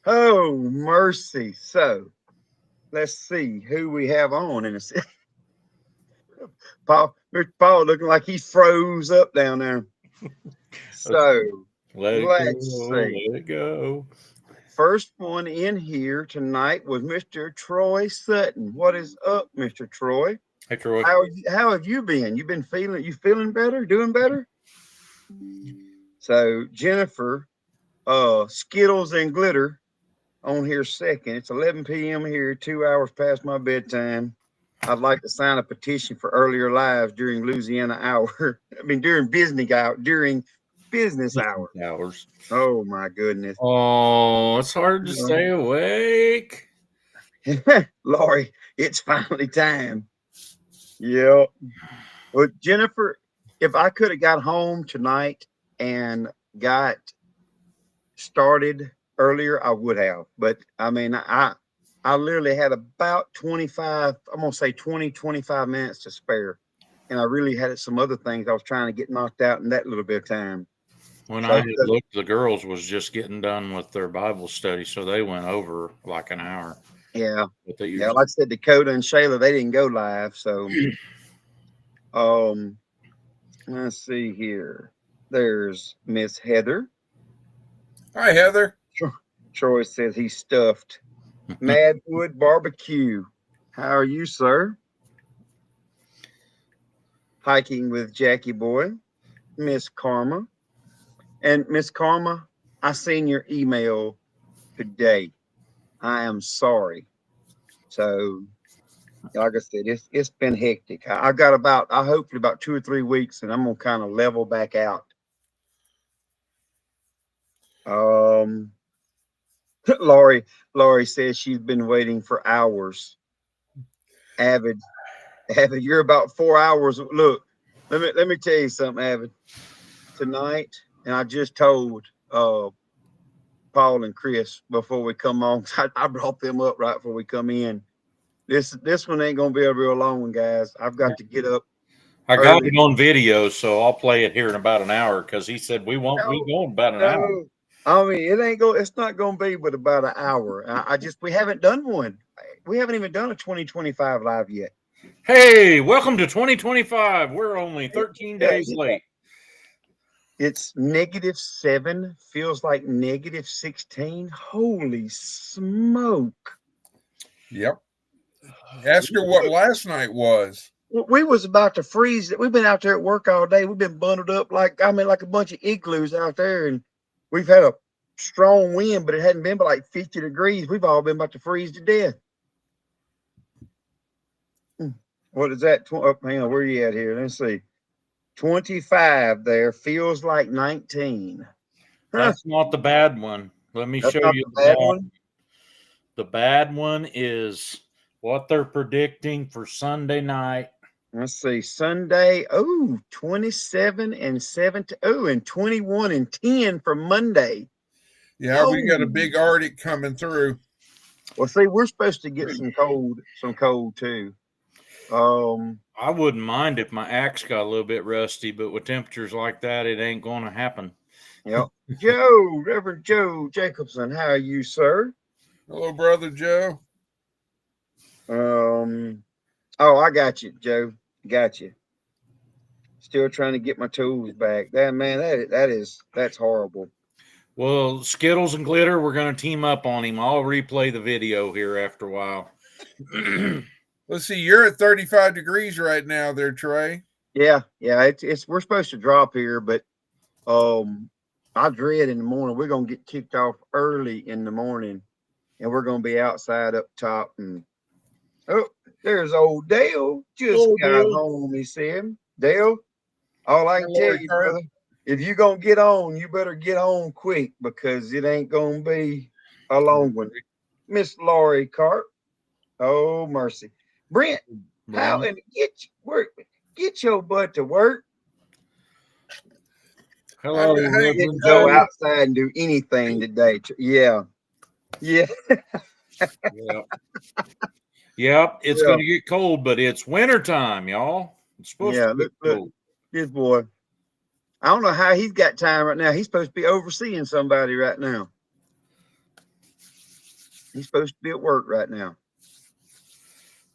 Oh, mercy. So let's see who we have on in a second. Paul, Mr. Paul looking like he froze up down there. So Let it let's go. see. Let it go. First one in here tonight was Mr. Troy Sutton. What is up, Mr. Troy? Hey, Troy. How have you been? You feeling better? Doing better? So Jennifer, Skittles and Glitter on here second. It's 11 p.m. here, 2 hours past my bedtime. I'd like to sign a petition for earlier lives during Louisiana hour. I mean, during business hour. Hours. Oh my goodness. Oh, it's hard to stay awake. Lori, it's finally time. Yeah. Well, Jennifer, if I could have got home tonight and got started earlier, I would have. But I mean, I literally had about 25, I'm going to say 20, 25 minutes to spare. And I really had some other things I was trying to get knocked out in that little bit of time. When I So, had looked, the girls was just getting done with their Bible study, so they went over like an hour. yeah. What they Yeah. usually. Like I said, Dakota and Shayla, they didn't go live. So, um, let's see here. There's Miss Heather. Hi, Heather. Troy says he's stuffed. Madwood Barbecue. How are you, sir? Hiking with Jackie Boy. Miss Karma. And Miss Karma, I seen your email today. I am sorry. So, like I said, it's been hectic. I got I hopefully about 2 or 3 weeks, and I'm gonna kind of level back out. Um, Laurie says she's been waiting for hours. Avid, Avid, you're about 4 hours. Look, let me tell you something, Avid. Tonight, and I just told Paul and Chris before we come on. I brought them up right before we come in. This one ain't gonna be a real long one, guys. I've got to get up I got early. it on video, so I'll play it here in about an hour because he said we won't be No, going about an hour. no. I mean, it's not gonna be but about an hour. I just we haven't done one. We haven't even done a 2025 live yet. Hey, welcome to 2025. We're only 13 days late. It's -7, feels like -16. Holy smoke. Yep. Ask her what last night was. We was about to freeze. We've been out there at work all day. We've been bundled up like a bunch of igloos out there, and we've had a strong wind, but it hadn't been but like 50 degrees. We've all been about to freeze to death. What is that? Hang on, where are you at here? Let's see. 25 there feels like 19. That's not the bad one. Let me That's show not you the the bad bad. one. The bad one is what they're predicting for Sunday night. Let's see. Sunday. Oh, 27 and 17. Oh, and 21 and 10 for Monday. Yeah, we got a big Arctic coming through. Well, see, we're supposed to get some cold too. I wouldn't mind if my axe got a little bit rusty, but with temperatures like that, it ain't going to happen. Yep. Joe, Reverend Joe Jacobson, how are you, sir? Hello, Brother Joe. Oh, I got you, Joe. Got you. Still trying to get my tools back. That's horrible. Well, Skittles and Glitter, we're going to team up on him. I'll replay the video here after a while. Let's see, you're at 35 degrees right now there, Trey. Yeah. It's we're supposed to drop here, but I dread in the morning. We're gonna get kicked off early in the morning, and we're gonna be outside up top. And oh, there's old Dale just got home. He said, Dale, all I can tell you, brother, if you're gonna get on, you better get on quick because it ain't gonna be a long one. Miss Laurie Carp. Oh mercy. Brent, how and get your butt to work. Hello, I didn't go outside and do anything today. Yeah. Yep. Yep. It's going to get cold, but it's wintertime, y'all. It's supposed to be cold. Look, this boy. I don't know how he's got time right now. He's supposed to be overseeing somebody right now. He's supposed to be at work right now.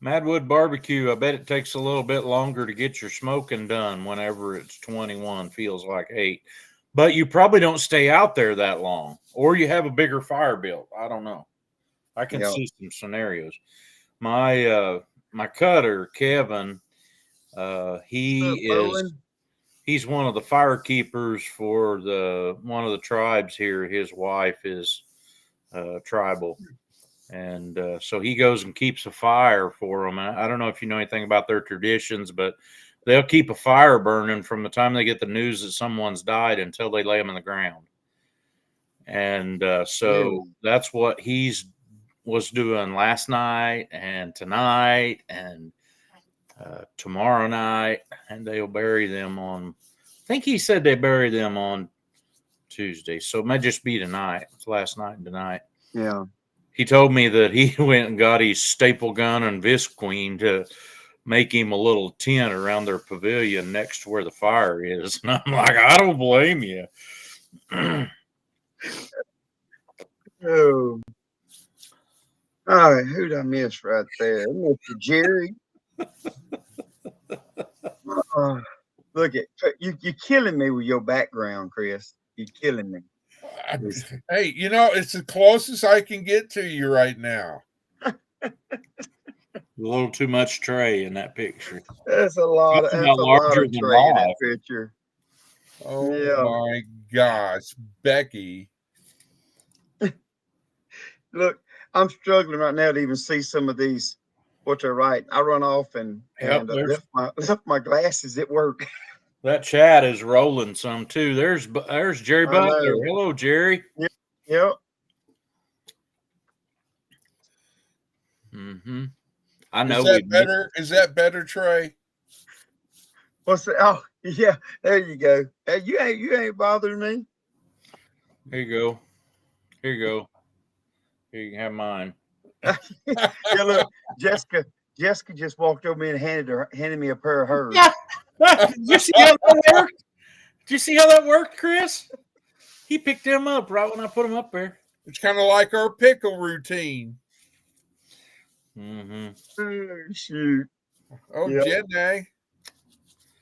Madwood Barbecue, I bet it takes a little bit longer to get your smoking done whenever it's 21, feels like 8. But you probably don't stay out there that long, or you have a bigger fire built. I don't know. I can see some scenarios. My cutter, Kevin, he's one of the fire keepers for one of the tribes here. His wife is tribal. And so he goes and keeps a fire for them. And I don't know if you know anything about their traditions, but they'll keep a fire burning from the time they get the news that someone's died until they lay them in the ground. And so that's what was doing last night and tonight and tomorrow night. And they'll bury them I think he said they bury them on Tuesday. So it might just be tonight. It's last night and tonight. Yeah. He told me that he went and got his staple gun and Visqueen to make him a little tent around their pavilion next to where the fire is. And I'm like, I don't blame you. Oh. All right, who'd I miss right there? Mr. Jerry. Look at you're killing me with your background, Chris. You're killing me. Hey, it's the closest I can get to you right now. A little too much Trey in that picture. That's a lot of Trey in that picture. Oh my gosh, Becky. Look, I'm struggling right now to even see some of these. What they're writing. I run off and left my glasses at work. That chat is rolling some too. There's Jerry Butler. Hello, Jerry. Yep. Mm-hmm. I know. Is that better, Trey? What's that? Oh, yeah. There you go. Hey, you ain't bothering me. Here you go. Here you can have mine. Yeah, look, Jessica just walked over me and handed me a pair of hers. Did you see how that worked? Did you see how that worked, Chris? He picked them up right when I put them up there. It's kind of like our pickle routine. Mm-hmm. Oh, shoot. Oh, yep. Jenny.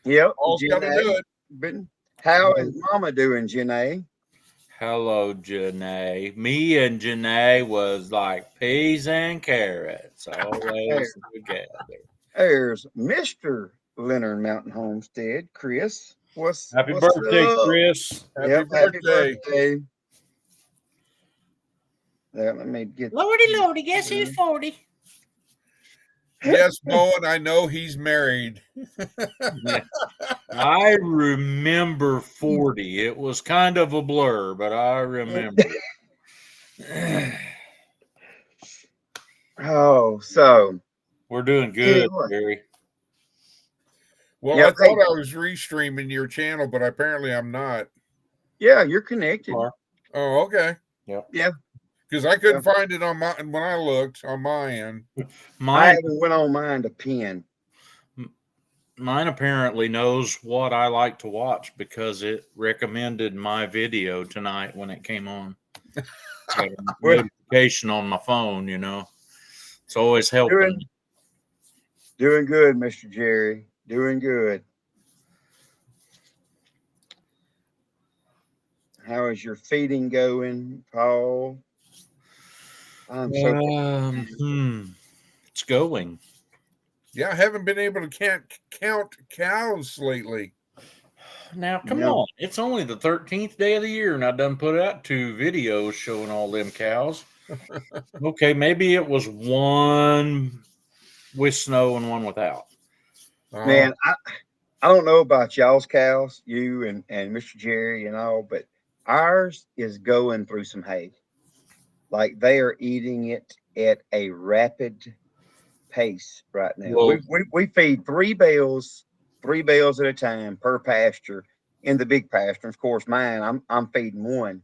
Yep. All's got to do it. How is Mama doing, Janae? Hello, Janae. Me and Janae was like peas and carrots, always together. There's Mr. Leonard Mountain Homestead, Chris. Happy birthday, up? Chris. Happy birthday. Let me get Lordy, guess who's 40? Yes, Bowen, I know he's married. Yeah. I remember 40. It was kind of a blur, but I remember. Oh, so we're doing good, Gary. Well, I thought I was restreaming your channel, but apparently I'm not. Yeah, you're connected. Oh, okay. Yep. Yeah. Because I couldn't find it on when I looked on my end. I haven't went on mine to pin. Mine apparently knows what I like to watch because it recommended my video tonight when it came on. Got a notification on my phone, It's always helping. Doing good, Mr. Jerry. Doing good. How is your feeding going, Paul? It's going. Yeah, I haven't been able to count cows lately. Now, come on. It's only the 13th day of the year, and I done put out 2 videos showing all them cows. Okay, maybe it was one with snow and one without. Man, I don't know about y'all's cows, you and Mr. Jerry and all, but ours is going through some hay. Like they are eating it at a rapid pace right now. Well, we feed 3 bales at a time per pasture in the big pasture. Of course, mine I'm feeding 1,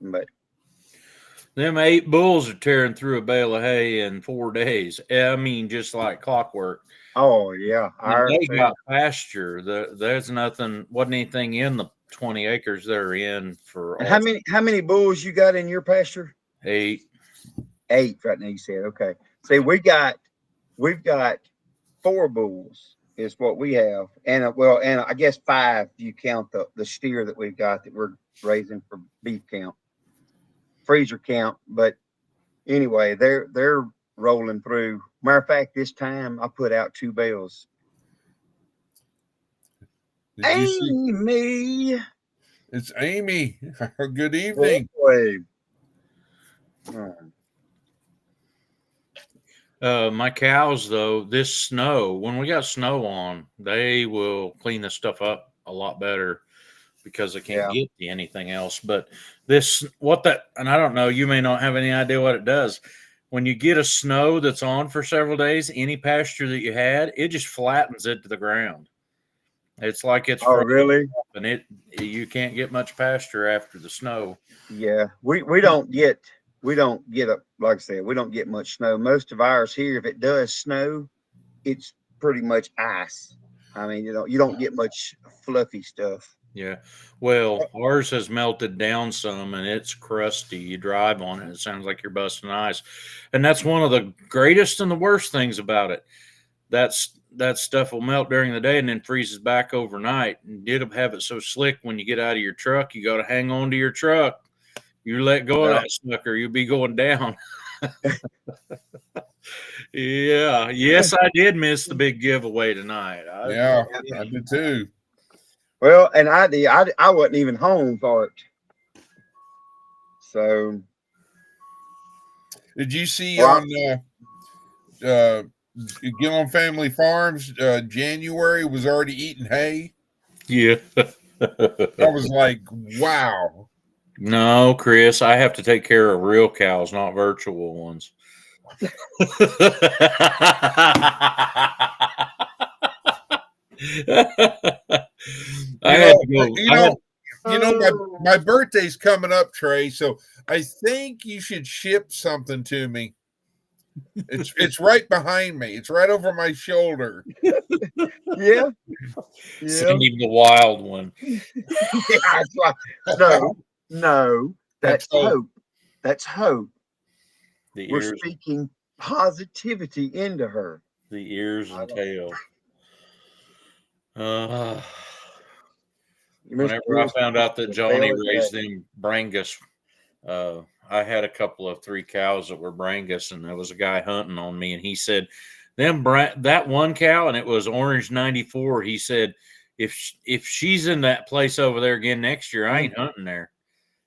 but them 8 bulls are tearing through a bale of hay in 4 days. I mean, just like clockwork. Oh yeah, they got pasture. There's wasn't anything in the 20 acres they're in for. And how many bulls you got in your pasture? 8. 8 right now. You said okay. See, we've got 4 bulls is what we have, and and I guess 5 if you count the steer that we've got that we're raising for beef count, freezer count. But anyway, they're rolling through. Matter of fact, this time I put out 2 bales. Did you see? Amy, It's Amy. Good evening. boy. My cows, though, this snow, when we got snow on, they will clean this stuff up a lot better because they can't get to anything else. But and I don't know, you may not have any idea what it does. When you get a snow that's on for several days, any pasture that you had, it just flattens it to the ground. It's like it's really, and you can't get much pasture after the snow. yeah. We don't get like I said, we don't get much snow. Most of ours here, if it does snow, it's pretty much ice. I mean, you don't get much fluffy stuff. Yeah. Well, ours has melted down some and it's crusty. You drive on it, it sounds like you're busting ice. And that's one of the greatest and the worst things about it. That stuff will melt during the day and then freezes back overnight. And it'll have it so slick when you get out of your truck, you got to hang on to your truck. You let go of that sucker, you'll be going down. Yeah. Yes, I did miss the big giveaway tonight. I did too. Well, and I wasn't even home for it. So, did you see on Gillum Family Farms, January was already eating hay? Yeah. I was like, wow. No, Chris, I have to take care of real cows, not virtual ones. My birthday's coming up, Trey, so I think you should ship something to me. It's right behind me. It's right over my shoulder. Yeah. Send him the wild one. Yeah, no, that's hope. That's hope. We're speaking positivity into her. The ears and tail. Whenever I found out that Johnny raised them Brangus, I had a couple of 3 cows that were Brangus, and there was a guy hunting on me, and he said, that one cow, and it was Orange 94. He said, if she's in that place over there again next year, I ain't hunting there.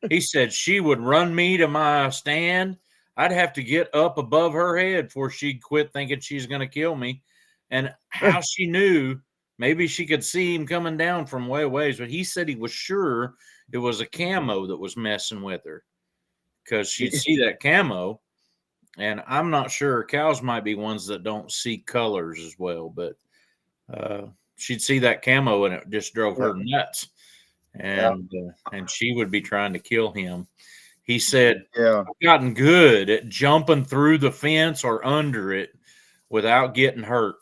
He said she would run me to my stand. I'd have to get up above her head before she'd quit thinking she's going to kill me. And how she knew, maybe she could see him coming down from way away, but he said he was sure it was a camo that was messing with her because she'd see that camo. And I'm not sure. Cows might be ones that don't see colors as well, but she'd see that camo and it just drove her nuts. And she would be trying to kill him. He said, I've gotten good at jumping through the fence or under it without getting hurt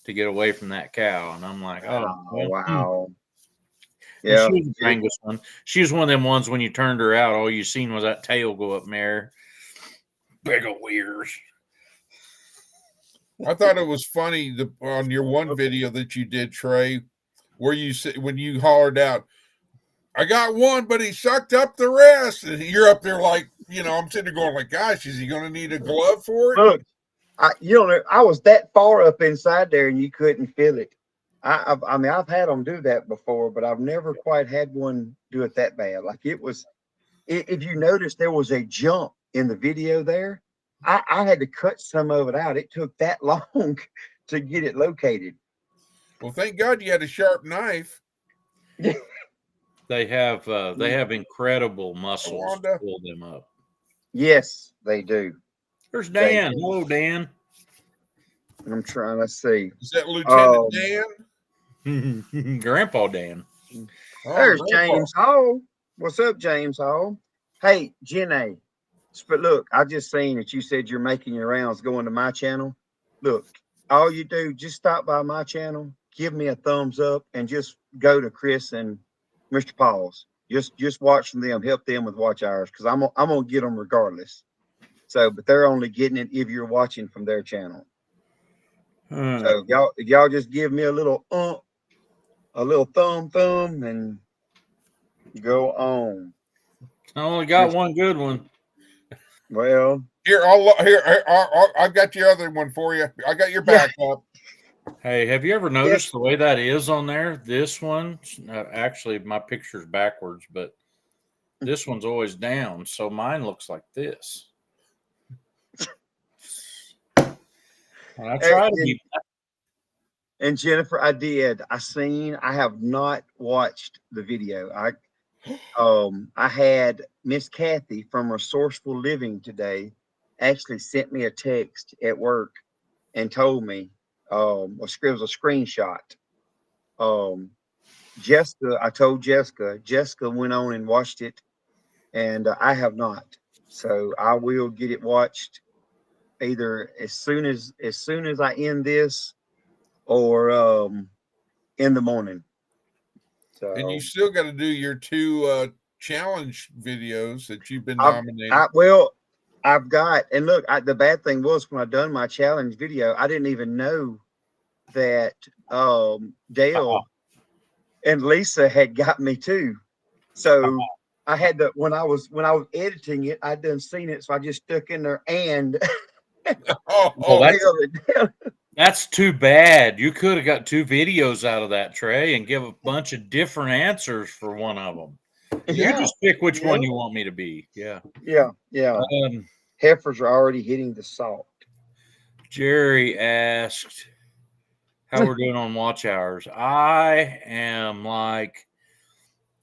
to get away from that cow. And I'm like, wow. Yeah. She was a Brangus one. She was one of them ones when you turned her out, all you seen was that tail go up in there. Big old ears. I thought it was funny on your one video that you did, Trey, where you said when you hollered out, I got one, but he sucked up the rest. And you're up there like, I'm sitting there going like, gosh, is he going to need a glove for it? Look, I was that far up inside there and you couldn't feel it. I mean, I've had them do that before, but I've never quite had one do it that bad. Like it was, if you notice, there was a jump in the video there. I had to cut some of it out. It took that long to get it located. Well, thank God you had a sharp knife. They have incredible muscles to pull them up. Yes, they do. There's Dan. Hello, Dan. I'm trying to see. Is that Lieutenant Dan? Grandpa Dan. There's James Hall. What's up, James Hall? Hey, Jenna. But look, I just seen that you said you're making your rounds going to my channel. Look, all you do, just stop by my channel, give me a thumbs up, and just go to Chris and Mr. Paul's. Just watch them, help them with watch hours, because I'm gonna get them regardless. So, but they're only getting it if you're watching from their channel. Hmm. So if y'all just give me a little thumb, and go on. I only got one good one. Well, I've got your other one for you. I got your Yeah. backup. Hey, have you ever noticed the way that is on there? This one, actually, my picture's backwards, but this one's always down. So mine looks like this. And I try to be. and Jennifer, I have not watched the video. I had Miss Kathy from Resourceful Living today actually sent me a text at work and told me, it was a screenshot. I told Jessica went on and watched it, and I have not. So I will get it watched either as soon as I end this, or in the morning. So And you still got to do your 2 challenge videos that you've been I've, nominated. I've got, and look, the bad thing was when I done my challenge video, I didn't even know that Dale and Lisa had got me too. So I had to, when I was editing it, I done seen it, so I just stuck in there and That's too bad. You could have got 2 videos out of that, Trey, and give a bunch of different answers for one of them. You just pick which one you want me to be. Yeah. Heifers are already hitting the salt. Jerry asked how we're doing on watch hours. I am like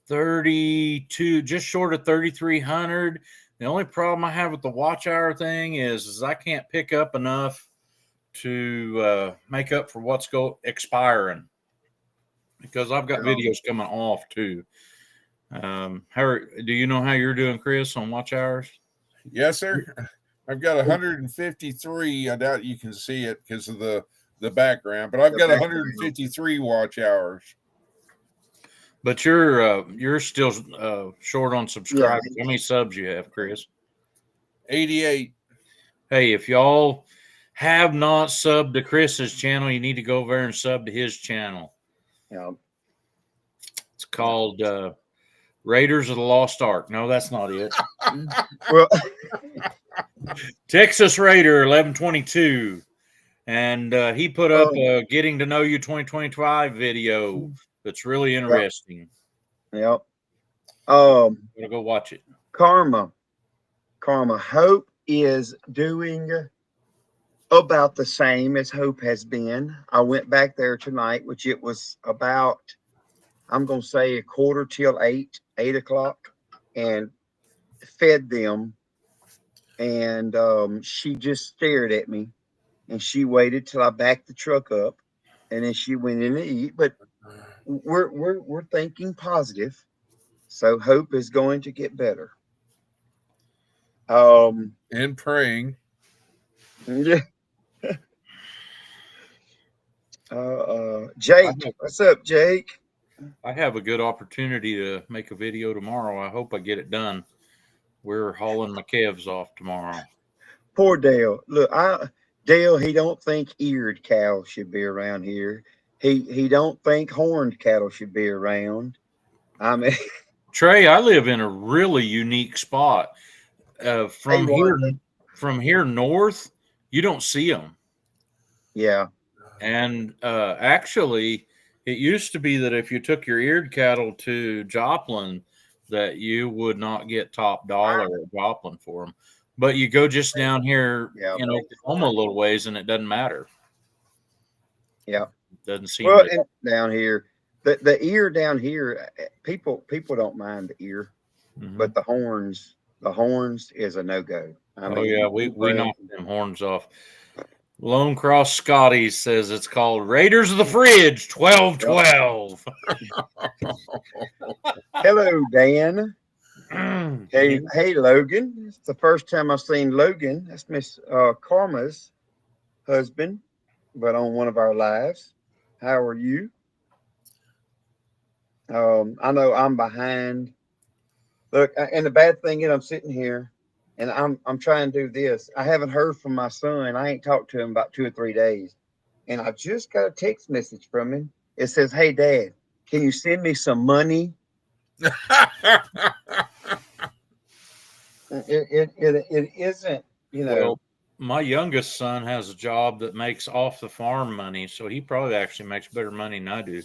32, just short of 3,300. The only problem I have with the watch hour thing is I can't pick up enough to make up for what's expiring, because I've got videos coming off too. Do you know how you're doing, Chris, on watch hours? Yes, sir. I've got 153. I doubt you can see it because of the background, but I've got 153 watch hours. But you're still short on subscribers. How many subs you have, Chris? 88. Hey, if y'all have not subbed to Chris's channel, you need to go over there and sub to his channel. Yeah. It's called Raiders of the Lost Ark. No, that's not it. Well, Texas Raider 1122. And he put up a Getting to Know You 2025 video that's really interesting. Yep. Gotta go watch it. Karma. Hope is doing about the same as Hope has been. I went back there tonight, which it was about, I'm going to say 7:45, 8 o'clock, and fed them. And she just stared at me, and she waited till I backed the truck up, and then she went in to eat. But we're thinking positive, so Hope is going to get better. And praying. Yeah. Jake, what's up, Jake? I have a good opportunity to make a video tomorrow. I hope I get it done. We're hauling my calves off tomorrow. Poor Dale. Look, Dale, he don't think eared cows should be around here. He don't think horned cattle should be around. I mean, Trey, I live in a really unique spot. From here north, you don't see them. Yeah. And actually, it used to be that if you took your eared cattle to Joplin, that you would not get top dollar at Joplin for them. But you go just down here, Oklahoma a little ways, and it doesn't matter. Yeah. Doesn't seem and down here, the ear down here, people don't mind the ear, but the horns is a no-go. I mean, we knocked them horns off. Lone Cross Scotty says it's called Raiders of the Fridge 1212. Hello, Dan. Hey, Logan. It's the first time I've seen Logan. That's Miss Karma's husband, but on one of our lives. How are you? I know I'm behind. Look, and the bad thing is I'm sitting here and I'm trying to do this. I haven't heard from my son. I ain't talked to him about 2 or 3 days, and I just got a text message from him. It says, "Hey, Dad, can you send me some money?" It isn't, you know. Well, my youngest son has a job that makes off the farm money, so he probably actually makes better money than I do.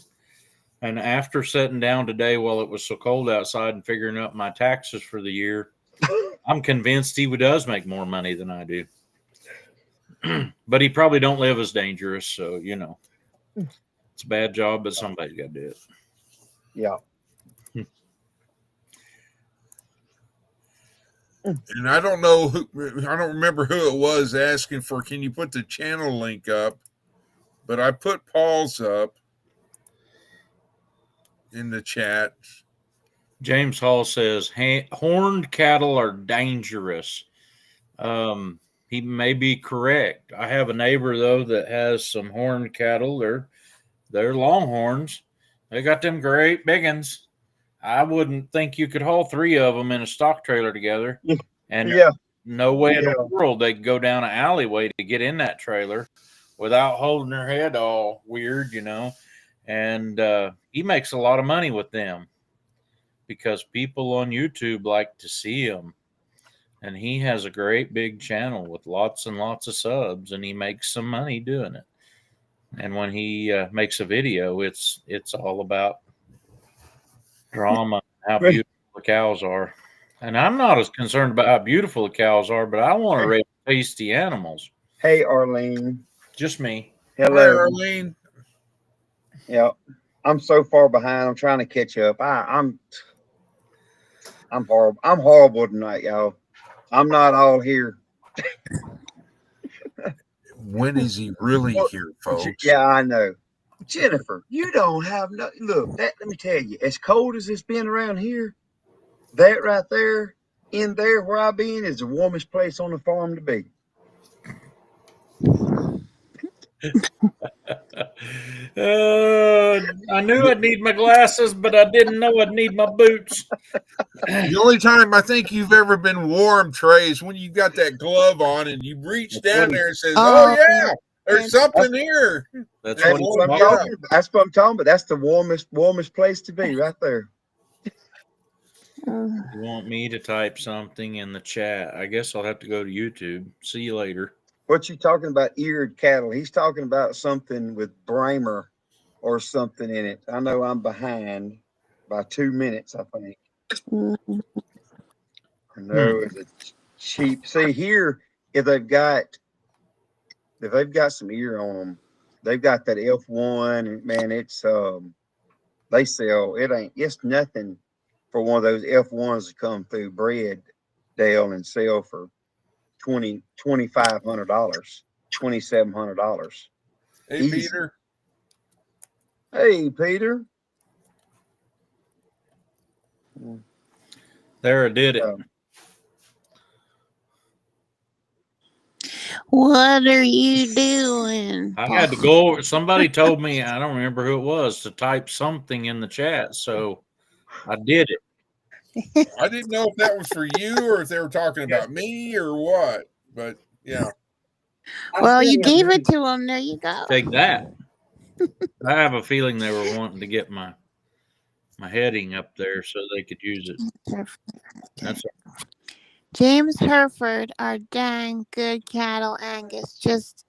And after sitting down today while it was so cold outside and figuring out my taxes for the year, I'm convinced he does make more money than I do. But he probably don't live as dangerous, so you know, it's a bad job, but somebody's got to do it. Yeah. And I don't know who, I don't remember who it was asking for, can you put the channel link up? But I put Paul's up in the chat. James Hall says horned cattle are dangerous. He may be correct. I have a neighbor though that has some horned cattle. They're longhorns. They got them great big ones. I wouldn't think you could haul 3 of them in a stock trailer together. And Yeah. no way in Yeah. the world they could go down an alleyway to get in that trailer without holding their head all weird, you know. And he makes a lot of money with them because people on YouTube like to see him. And he has a great big channel with lots and lots of subs, and he makes some money doing it. And when he makes a video, it's all about drama, how beautiful the cows are. And I'm not as concerned about how beautiful the cows are, but I want to raise tasty animals. Hey, Arlene. Just me. Hi, Hello. Arlene. Yeah. I'm so far behind. I'm trying to catch up. I'm horrible. I'm horrible tonight, y'all. I'm not all here. When is he really here, folks? Yeah, I know. Jennifer, you don't have no look. Let me tell you, as cold as it's been around here, that right there, in there where I been, is the warmest place on the farm to be. I knew I'd need my glasses, but I didn't know I'd need my boots. The only time I think you've ever been warm, Trey, is when you got that glove on and you reach down there and says, "Oh yeah, there's something here." That's That's what what I'm talking about. That's what I'm talking about. That's the warmest place to be, right there. You want me to type something in the chat? I guess I'll have to go to YouTube. See you later. What you talking about? Eared cattle. He's talking about something with Bramer or something in it. I know I'm behind by 2 minutes, I think. I know it's a cheap. See here, if they've got some ear on them, they've got that F1, and man, it's they sell it's nothing for one of those F1s to come through Bread Dale and sell for $2,500, $2,700. Hey, Easy. Peter. Hey, Peter. There, I did it. What are you doing? I had to go over. Somebody told me, I don't remember who it was, to type something in the chat. So I did it. I didn't know if that was for you or if they were talking about me or what, but yeah. Well, you gave it to him. There you go. Take that. I have a feeling they were wanting to get my heading up there so they could use it. That's James Hereford, our dang good cattle Angus, just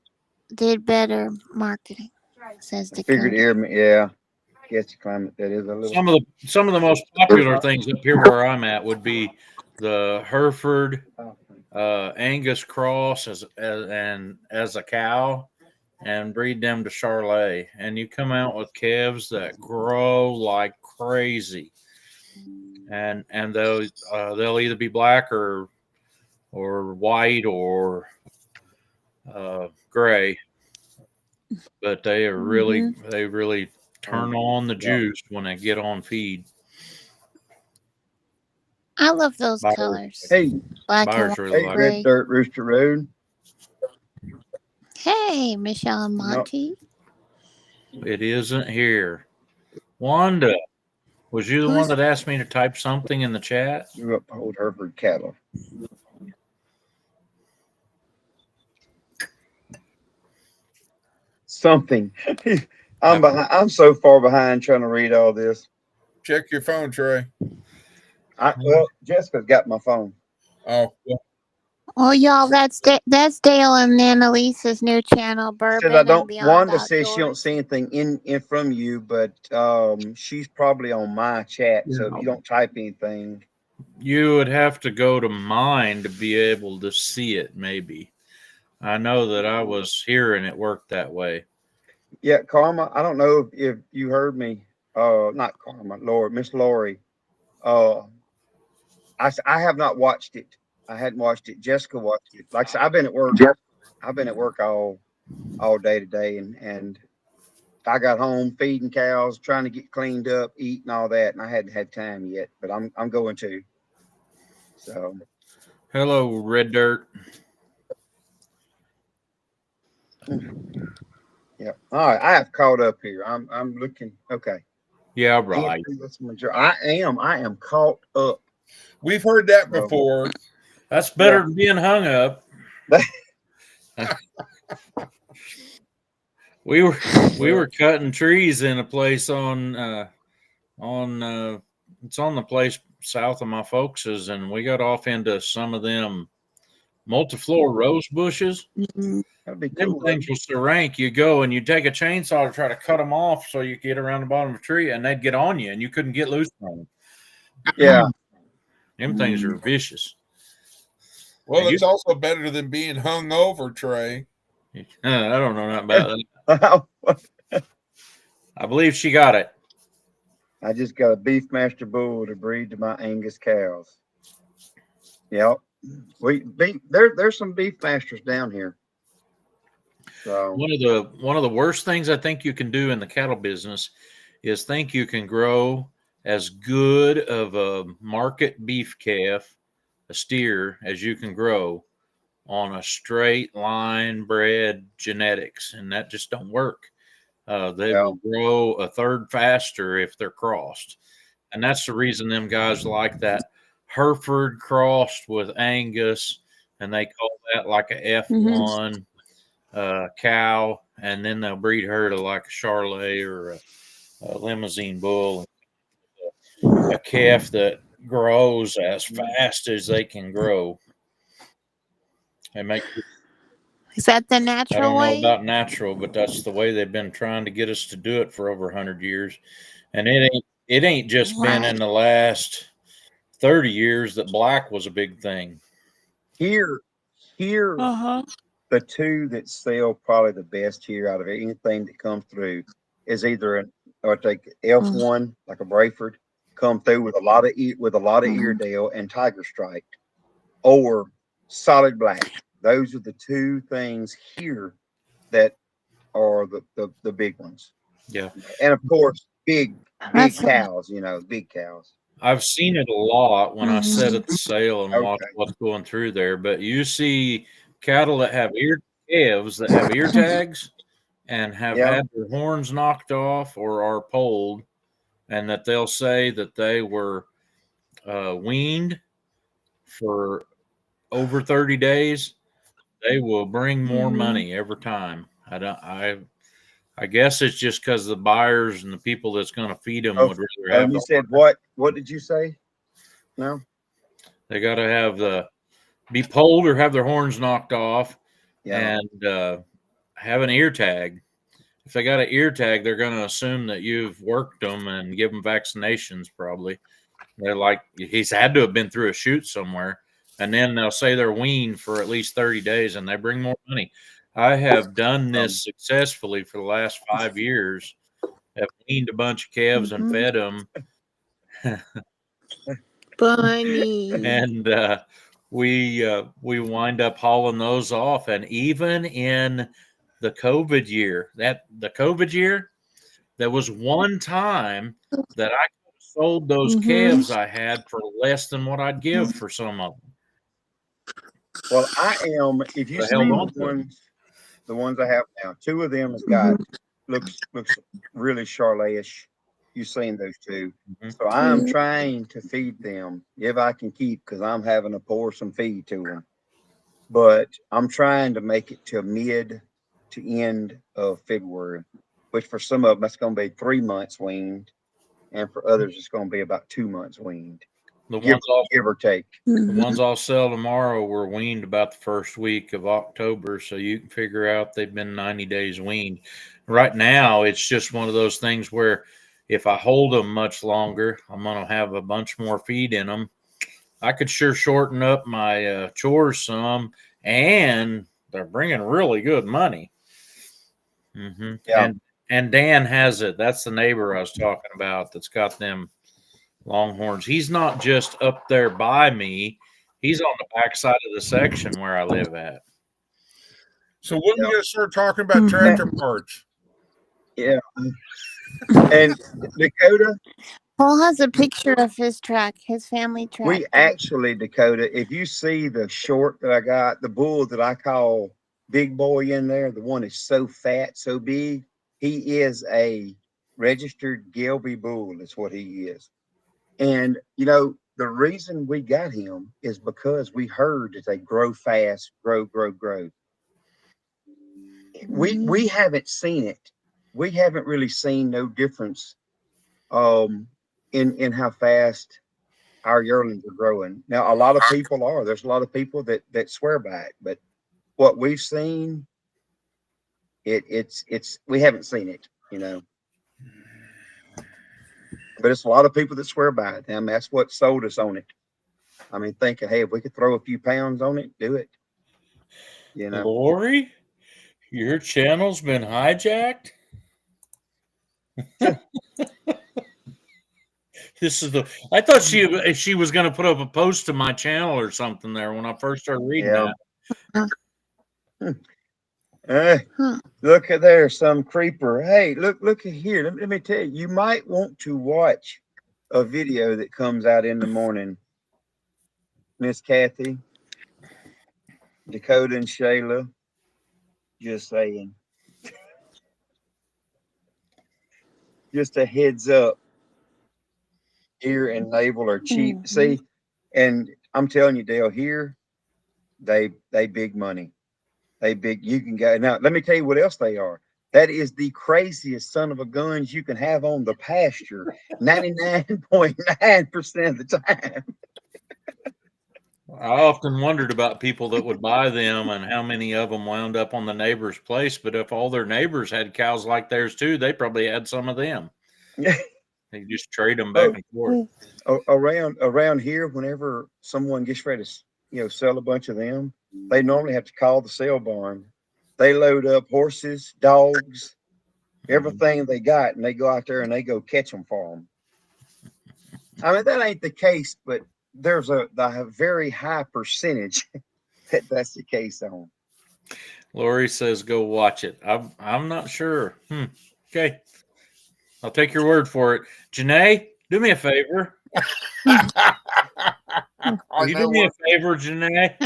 did better marketing, says the Figured Dakota. yeah. Guess the climate that is a little. some of the most popular things up here where I'm at would be the Hereford Angus cross as a cow, and breed them to Charolais, and you come out with calves that grow like crazy, and they'll either be black or white or gray, but they are really turn on the juice when they get on feed. I love those Buyers. colors. Hey, Black Buyers and really hey, like Red Dirt Rooster Road. Hey, Michelle and Monty. it. Isn't here. Wanda, was you the one that asked me to type something in the chat? You up Old Hereford cattle. something. I'm behind. I'm so far behind trying to read all this. Check your phone, Trey. Well, Jessica's got my phone. Oh, well, Well, y'all, that's Dale and Annalisa's new channel, Says I Bourbon and don't. Beyond Wanda says she don't Outdoors. see anything in from you, but she's probably on my chat. So if you don't type anything, You would have to go to mine to be able to see it, maybe. I know that I was here and it worked that way. yeah, Karma. I don't know if you heard me. Not Karma, Lord, Miss Lori. Uh, I have not watched it. I hadn't watched it. Jessica watched it. Like I said, I've been at work. I've been at work all day today, and I got home feeding cows, trying to get cleaned up, eating all that, and I hadn't had time yet. But I'm going to. So Hello, Red Dirt. yeah. All right. I have caught up here. I'm looking. Okay. Yeah, right. I am caught up. we've heard that So, before. That's better than being hung up. We were cutting trees in a place on it's on the place south of my folks's, and we got off into some of them multiflora rose bushes. that'd be Them cool. things were so rank. You go and you take a chainsaw to try to cut them off so you get around the bottom of a tree, and they'd get on you, and you couldn't get loose from them. Yeah. Them things are vicious. Well, it's also better than being hung over, Trey. I don't know nothing about that. I believe she got it. I just got a Beefmaster bull to breed to my Angus cows. Yep. There's some Beefmasters down here. So One of the worst things I think you can do in the cattle business is think you can grow as good of a market beef calf, a steer, as you can grow on a straight line bred genetics, and that just don't work. They will grow a third faster if they're crossed, and that's the reason them guys like that Hereford crossed with Angus, and they call that like a F1 cow, and then they'll breed her to like a Charolais or a Limousine bull, a calf that grows as fast as they can grow. They make. Is that the I natural don't know way? about natural, but that's the way they've been trying to get us to do it for over 100 years, and it ain't just been in the last 30 years that black was a big thing. here, the two that sell probably the best here out of anything that comes through is either or take F1 like a Brayford, come through with a lot of Eardale and Tiger Striped, or solid black. Those are the two things here that are the big ones. Yeah, and of course big cows. Big cows. I've seen it a lot when I sit at the sale and watch what's going through there. But you see cattle that have calves that have ear tags and have had their horns knocked off or are polled, and that they'll say that they were weaned for over 30 days. They will bring more money every time. I guess it's just because the buyers and the people that's going to feed them would rather have. You said what? What did you say? No, they got to have be polled or have their horns knocked off, and have an ear tag. If they got an ear tag, they're going to assume that you've worked them and give them vaccinations. Probably they're like he's had to have been through a shoot somewhere, and then they'll say they're weaned for at least 30 days, and they bring more money. I have done this successfully for the last 5 years. I've weaned a bunch of calves and fed them. Bunny. And we wind up hauling those off. And even in the COVID year, there was one time that I sold those calves I had for less than what I'd give for some of them. Well, I am. If you see the ones I have now, two of them has got looks really Charolais-ish. You've seen those two, so I'm trying to feed them if I can keep, because I'm having to pour some feed to them. But I'm trying to make it to mid to end of February, which for some of them, that's going to be 3 months weaned. And for others, it's going to be about 2 months weaned, The give, ones I'll give or take. the ones I'll sell tomorrow were weaned about the first week of October, so you can figure out they've been 90 days weaned. Right now, it's just one of those things where if I hold them much longer, I'm going to have a bunch more feed in them. I could sure shorten up my chores some, and they're bringing really good money. Yeah. And Dan has it. That's the neighbor I was talking about that's got them Longhorns. He's not just up there by me. He's on the backside of the section where I live at. So when Yeah. we gonna start talking about tractor parts? Yeah. And Dakota, Paul has a picture of his truck, his family truck. we actually, Dakota, if you see the short that I got, the bull that I call Big Boy in there, the one that's so fat, so big, he is a registered Gelby bull, is what he is. And, you know, the reason we got him is because we heard that they grow fast, grow. We haven't seen it. We haven't really seen no difference in how fast our yearlings are growing. Now, a lot of people are. There's a lot of people that swear by it, but what we've seen, it's we haven't seen it, you know. But it's a lot of people that swear by it. And that's what sold us on it. I mean, thinking, hey, if we could throw a few pounds on it, do it. You know. Lori, your channel's been hijacked. This is the. I thought she was going to put up a post to my channel or something there when I first started reading that. Look at there, some creeper. Hey, look at here. Let me tell you, you might want to watch a video that comes out in the morning. Miss Kathy, Dakota, and Shayla. Just saying. Just a heads up. Ear and navel are cheap. Mhm. See, and I'm telling you, Dale, here they big money. They big. You can go now. Let me tell you what else they are. That is the craziest son of a guns you can have on the pasture. 99.9% of the time. I often wondered about people that would buy them and how many of them wound up on the neighbor's place. But if all their neighbors had cows like theirs too, they probably had some of them. They just trade them back and forth. Around here, whenever someone gets ready to sell a bunch of them, they normally have to call the sale barn. They load up horses, dogs, everything they got, and they go out there and they go catch them for them. I mean, that ain't the case, but there's a very high percentage that's the case on. Lori says, "Go watch it." I'm not sure. Okay, I'll take your word for it. Janae, do me a favor. Will you do me a favor, Janae?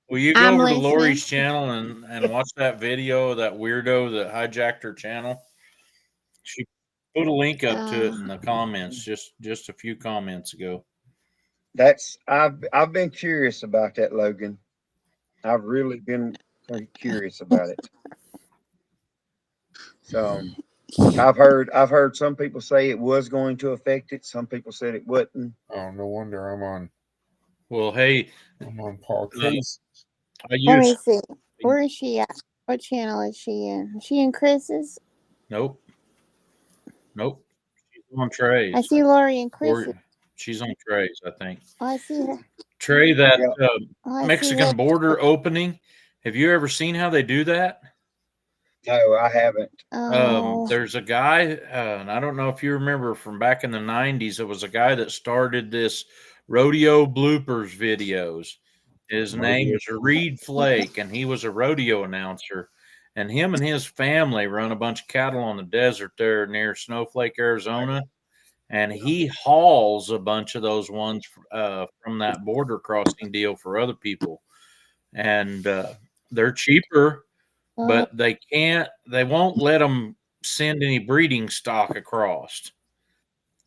Will you go I'm over to listening. Lori's channel and watch that video of that weirdo that hijacked her channel? She put a link up to it in the comments just a few comments ago. I've been curious about that, Logan. I've really been curious about it. So I've heard some people say it was going to affect it. Some people said it wouldn't. Oh, no wonder I'm on Paul Case. I Let me use see. Where is she at? What channel is she in? Is she in Chris's? nope. She's on Trey's. I see Lori and Chris's. She's on Trey's, I think. Oh, I see her. Trey, that I see Mexican her. border opening. Have you ever seen how they do that? No, I haven't. Oh. There's a guy, and I don't know if you remember from back in the 90s, it was a guy that started this rodeo bloopers videos. His name is Reed Flake, and he was a rodeo announcer. And him and his family run a bunch of cattle on the desert there near Snowflake, Arizona. And he hauls a bunch of those ones from that border crossing deal for other people. And they're cheaper, but they won't let them send any breeding stock across.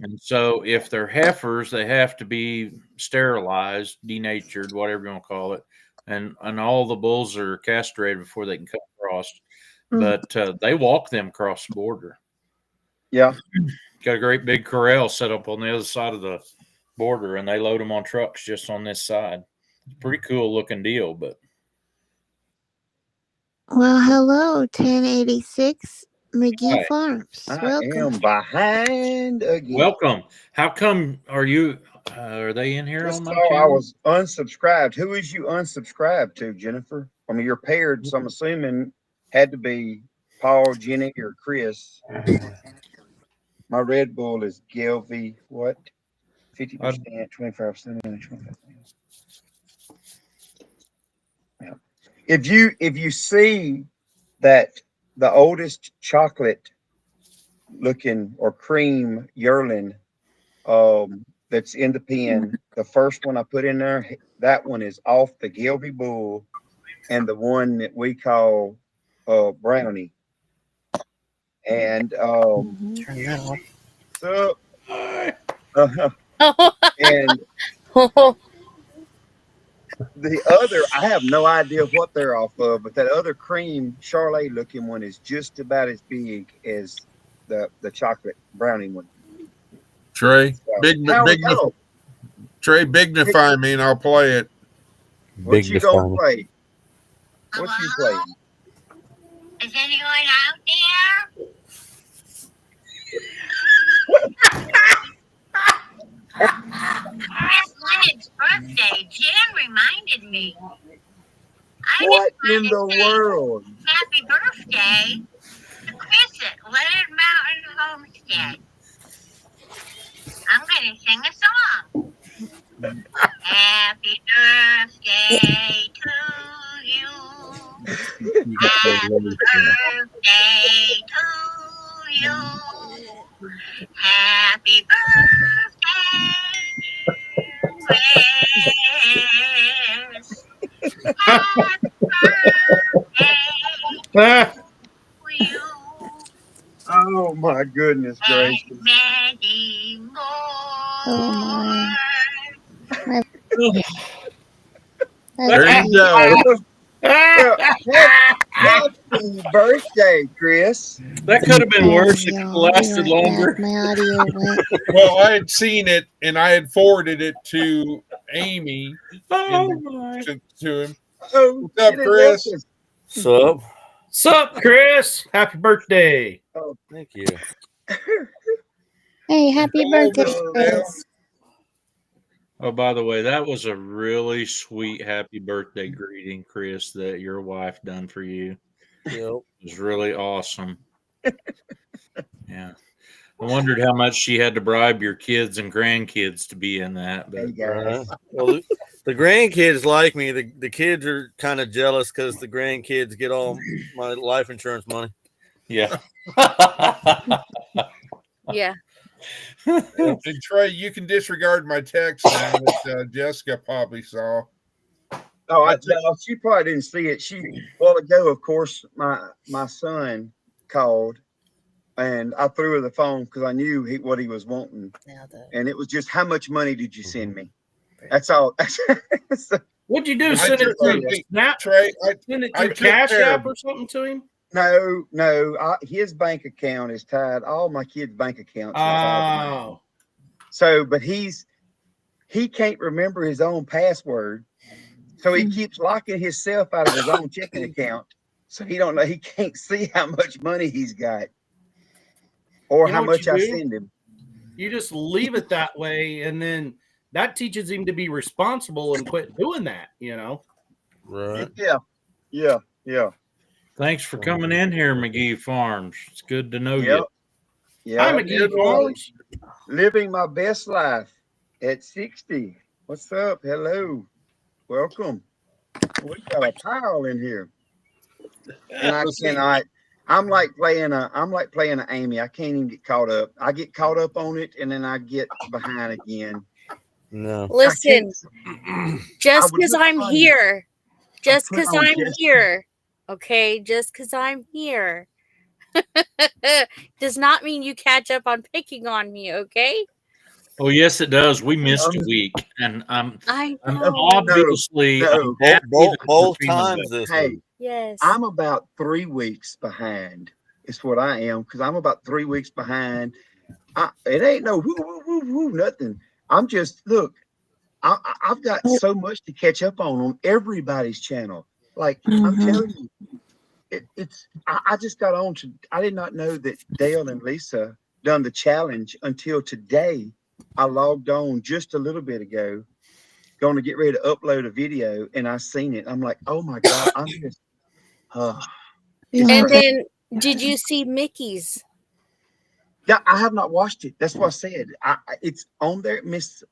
And so if they're heifers, they have to be sterilized, denatured, whatever you want to call it. And all the bulls are castrated before they can come crossed, Mm. but they walk them across the border. Yeah. Got a great big corral set up on the other side of the border, and they load them on trucks just on this side. It's a pretty cool looking deal, but Well, hello, 1086 McGee Hi. Farms. I Welcome. am behind again. welcome. How come are they in here Just on my saw I channel? was unsubscribed. Who is you unsubscribed to, Jennifer? I mean, you're paired, so I'm assuming had to be Paul, Jenny, or Chris. My Red Bull is Gelvy. What? 50%, 25%, 25%. Yeah. If you see that the oldest chocolate looking or cream yearling that's in the pen, the first one I put in there, that one is off the Gelby Bull, and the one that we call Brownie. And Turn that off. so Oh, and the other, I have no idea what they're off of, but that other cream Charlotte looking one is just about as big as the chocolate brownie one. Trey, So, how are y'all? Trey, bignify me and I'll play it. What you gonna play? What you play? Is anyone out there? It's Leonard's birthday. Jan reminded me. I What just in the wanted to say world? happy birthday to Chris at Leonard Mountain Homestead. I'm going to sing a song. Happy birthday to you. Happy birthday to you. Happy birthday, dear Chris. Happy birthday to you. Oh my goodness gracious! And many more. Oh my. There That's you cute. go. Well, happy birthday, Chris! That could have been Hold on, worse. It could have y'all. Be lasted right longer. back. My audio went. Well, I had seen it and I had forwarded it to Amy Oh my! to him. Oh, What's up, it is Chris? Elvis. sup? Sup, Chris? Happy birthday! Thank you. Hey, happy birthday, Oh, Chris. Oh, by the way, that was a really sweet happy birthday greeting, Chris, that your wife done for you. Yep. It was really awesome. Yeah. I wondered how much she had to bribe your kids and grandkids to be in that. hey But guys. Well, the grandkids like me. The kids are kind of jealous because the grandkids get all my life insurance money. yeah. Yeah. And Trey, you can disregard my text now that Jessica probably saw. Oh, no, she probably didn't see it. She a while ago, of course, my son called, and I threw her the phone because I knew what he was wanting, and it was just, how much money did you send me? That's all. What'd you do? I Send it took- through Snap? Trey, Send it I through took Cash care App of or something to him? No, his bank account is tied. All my kids' bank accounts are tied. Oh. So, but he can't remember his own password, so he keeps locking himself out of his own checking account. So he don't know. He can't see how much money he's got, or You know how what much you I do? send him. You just leave it that way, and then that teaches him to be responsible and quit doing that. You know. Right. Yeah. Thanks for coming in here, McGee Farms. It's good to know Yep. you. Yeah. Hi, McGee Farms. Living my best life at 60. What's up? Hello. Welcome. We got a pile in here. And I cannot. I'm like playing an Amy. I can't even get caught up. I get caught up on it and then I get behind again. No. Listen, just would because look I'm funny. here, just put because on I'm Jessica. here, okay, just because I'm here does not mean you catch up on picking on me, okay? Oh, yes, it does. We missed a week, and I I'm know. obviously No. I'm happy that we're Both feeling times better. this Hey, week. Yes. I'm about 3 weeks behind. Is what I am because I'm about 3 weeks behind. It ain't no woo, woo, woo, woo, nothing. I'm just look. I've got so much to catch up on everybody's channel. Like I'm Mhm. telling you, I just got on to. I did not know that Dale and Lisa done the challenge until today. I logged on just a little bit ago, going to get ready to upload a video, and I seen it. I'm like, oh my god, I'm just. It's And crazy. then, did you see Mickey's? Yeah, I have not watched it. That's what I said. It's on there. Miss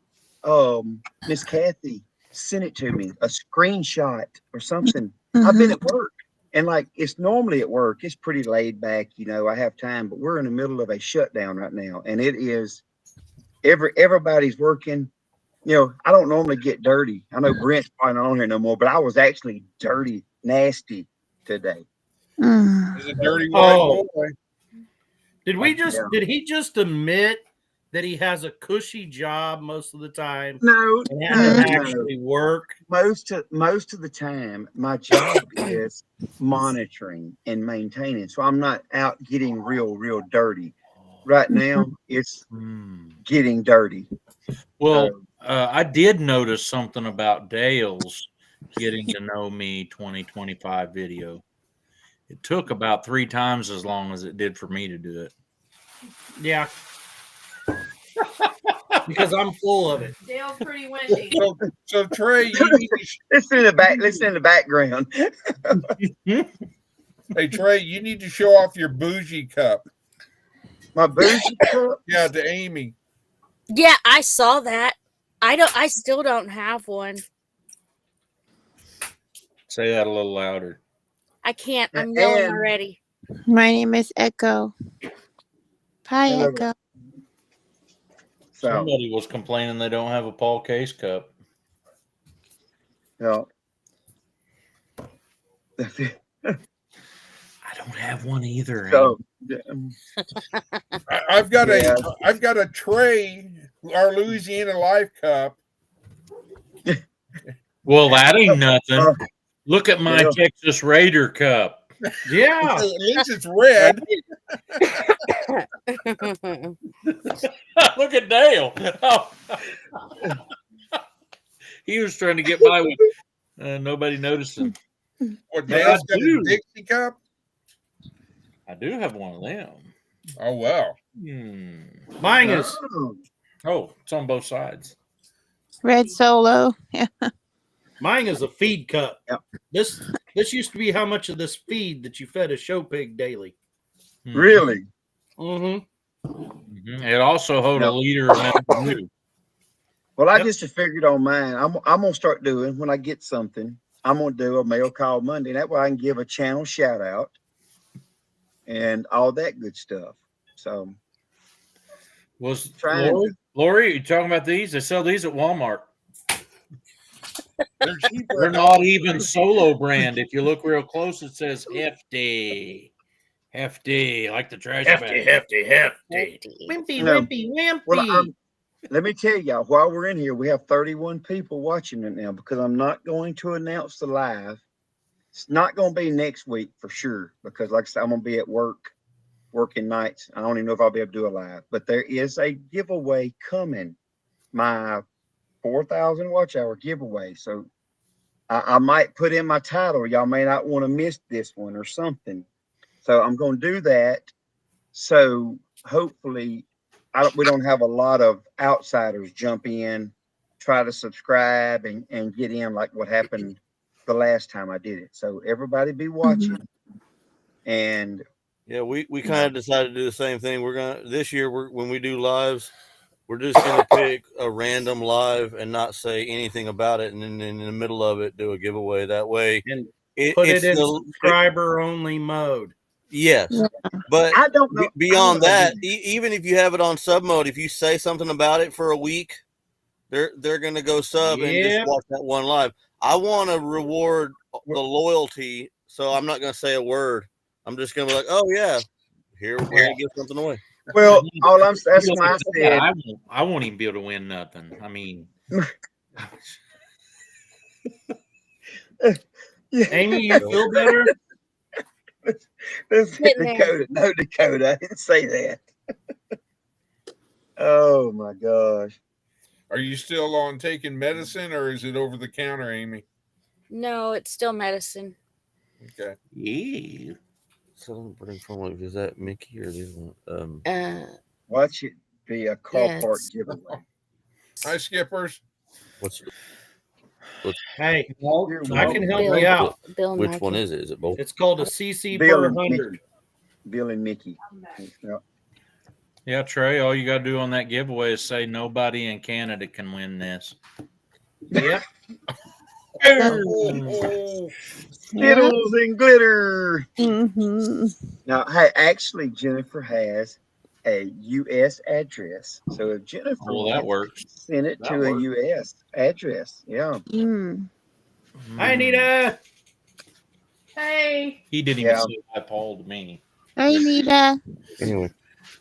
Kathy sent it to me, a screenshot or something. I've been Mhm. at work and like it's normally at work. It's pretty laid back, I have time, but we're in the middle of a shutdown right now, and it is everybody's working. I don't normally get dirty. I know Brent's probably not on here no more, but I was actually dirty, nasty today. Mm. He's a dirty white Oh. boy. Did Yeah. he just admit that he has a cushy job most of the time No, and had to no. actually work? Most of the time, my job is monitoring and maintaining. So I'm not out getting real dirty. Right now, it's getting dirty. Well, I did notice something about Dale's getting to know me 2025 video. It took about 3 times as long as it did for me to do it. Yeah. Because I'm full of it. Dale's pretty windy. So Trey, you need to, Listen in the back. Listen in the background. hey Trey, you need to show off your bougie cup. My bougie cup. Yeah, to Amy. Yeah, I saw that. I still don't have one. Say that a little louder. I can't. I'm yelling And- already. My name is Echo. Hi, Hello. Echo. So, Somebody was complaining they don't have a Paul Case cup. no. I don't have one either. So, I've got Yeah. a Trey, our Louisiana Life Cup. Well, that ain't nothing. Look at my Yeah. Texas Raider cup. Yeah. At least it's red. Look at Dale. Oh. He was trying to get by with nobody noticing. What, Yeah, Dale's I got do. a Dixie cup? I do have one of them. Oh, wow. Mine is Oh, it's on both sides. Red Solo. Yeah. mine is a feed cup. Yep. This used to be how much of this feed that you fed a show pig daily. Really? Mm-hmm. It also hold a Yep. liter of Mountain Dew. Well, I Yep. just figured on mine. I'm gonna start doing when I get something. I'm gonna do a mail call Monday. That way I can give a channel shout out and all that good stuff. So Was Trying Lori, are you talking about these? They sell these at Walmart. They're cheaper. They're not even solo brand. If you look real close, it says hefty. Hefty, like the trash bag. Hefty. Hefty. Wimpy. Well, let me tell y'all, while we're in here, we have 31 people watching it now because I'm not going to announce the live. It's not going to be next week for sure because, like I said, I'm going to be at work, working nights. I don't even know if I'll be able to do a live, but there is a giveaway coming. My 4,000 watch hour giveaway. So I might put in my title. Y'all may not want to miss this one or something. So I'm going to do that. So hopefully we don't have a lot of outsiders jump in, try to subscribe and get in like what happened the last time I did it. So everybody be watching. And Yeah, we kind of decided to do the same thing. We're gonna this year. When we do lives, we're just gonna pick a random live and not say anything about it, and then in the middle of it do a giveaway. That way, And put it it's in the subscriber only mode. yes. Yeah. But I don't know. beyond I that, don't- even if you have it on sub mode, if you say something about it for a week, they're gonna go sub and Yep. just watch that one live. I want to reward the loyalty, so I'm not gonna say a word. I'm just gonna be like, oh yeah, here we're gonna give something away. Well, that's why I said I won't even be able to win nothing. I mean, Amy, you feel better? Let's hit Getting there. Dakota. No, Dakota, I didn't say that. Oh my gosh. Are you still on taking medicine, or is it over the counter, Amy? No, it's still medicine. Okay. Yeah. Southern Burning Formula, is that Mickey or this one? Watch it be a car Yeah, park it's- giveaway. Hi, skippers. What's Hey, You're I can help Bill. you out. Bill and which Mikey. one is it? Is it both? It's called a CC Bill per and 100. Mickey. Bill and Mickey. Yeah. Yeah, Trey, all you got to do on that giveaway is say nobody in Canada can win this. Yep. Oh, Skittles and glitter. Mm-hmm. Now, hey, actually, Jennifer has a U.S. address. So if Jennifer Well, that wants, works. send it That to works. a U.S. address. Yeah. Mm. Hi, Anita. Hey. He didn't even Yeah. say hi, Paul, to me. Hey, Nita. Anyway,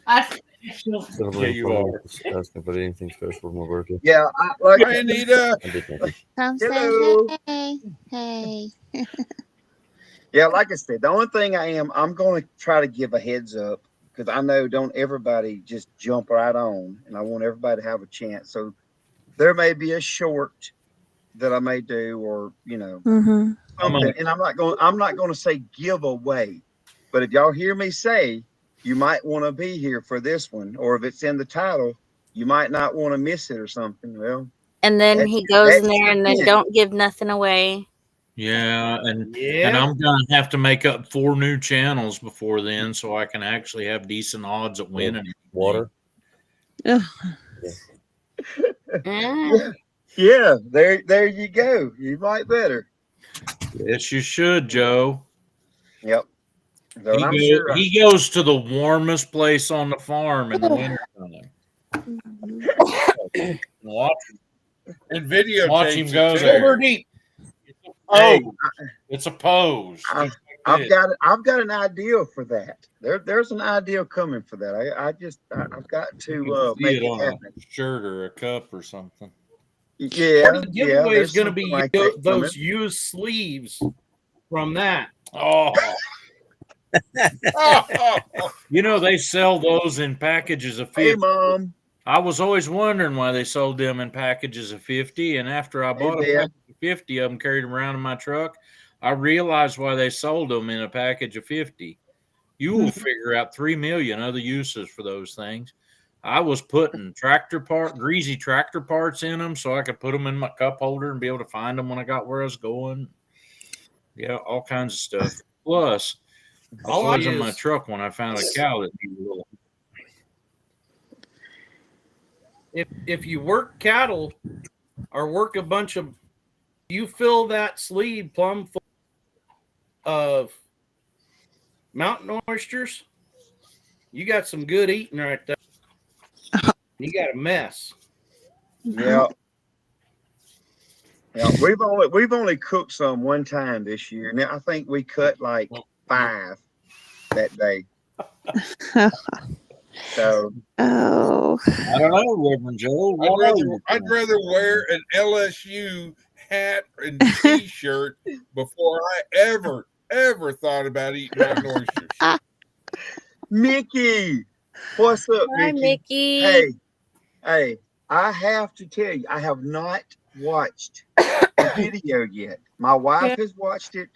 I Southern Yeah, Burning you Formula are. was asking if I did anything special for my birthday. Yeah. Like, hi, Anita. I did nothing. Come Hello. say hey. Hey. yeah, like I said, the only thing I'm going to try to give a heads up because I know don't everybody just jump right on, and I want everybody to have a chance. So there may be a short that I may do, or Mm-hmm. something, and I'm not going to say giveaway, but if y'all hear me say you might want to be here for this one, or if it's in the title, you might not want to miss it or something. Well, And then that's he goes in that's there your and then hint. don't give nothing away. Yeah, and Yeah. I'm gonna have to make up 4 new channels before then, so I can actually have decent odds at winning. Water. Ah. Yeah, there you go. You might better. Yes, you should, Joe. Yep. So, and I'm sure. He goes to the warmest place on the farm in the wintertime. Watch, And watch videotapes him it, go too. there. Silver deep. Hey, It's a pose. I, Just like I've got an idea for that. There's an idea coming for that. I've got you to can see make it it on happen. a shirt or a cup or something. Yeah, Part of the giveaway there's is going to something be like that coming. those used sleeves from that. Oh, Oh, they sell those in packages of 50. Hey, Mom. I was always wondering why they sold them in packages of 50. And after I Hey, bought a Dad. package of 50 of them, carried them around in my truck, I realized why they sold them in a package of 50. You will figure out 3 million other uses for those things. I was putting greasy tractor parts in them so I could put them in my cup holder and be able to find them when I got where I was going. Yeah, all kinds of stuff. Plus, I was All I always in my use- truck when I found a cow that needed a little. If you work cattle or work a bunch of, you fill that sleeve plumb full of mountain oysters, you got some good eating right there. You got a mess. Yeah. Yeah, we've only cooked some one time this year. Now I think we cut like 5 that day. So Oh. I don't know, Reverend Joe. I'd rather wear an LSU hat and T-shirt before I ever thought about eating mountain oysters. Mickey, what's up, Hi, Mickey? Mickey. Hey, I have to tell you, I have not watched the video yet. My wife has watched it.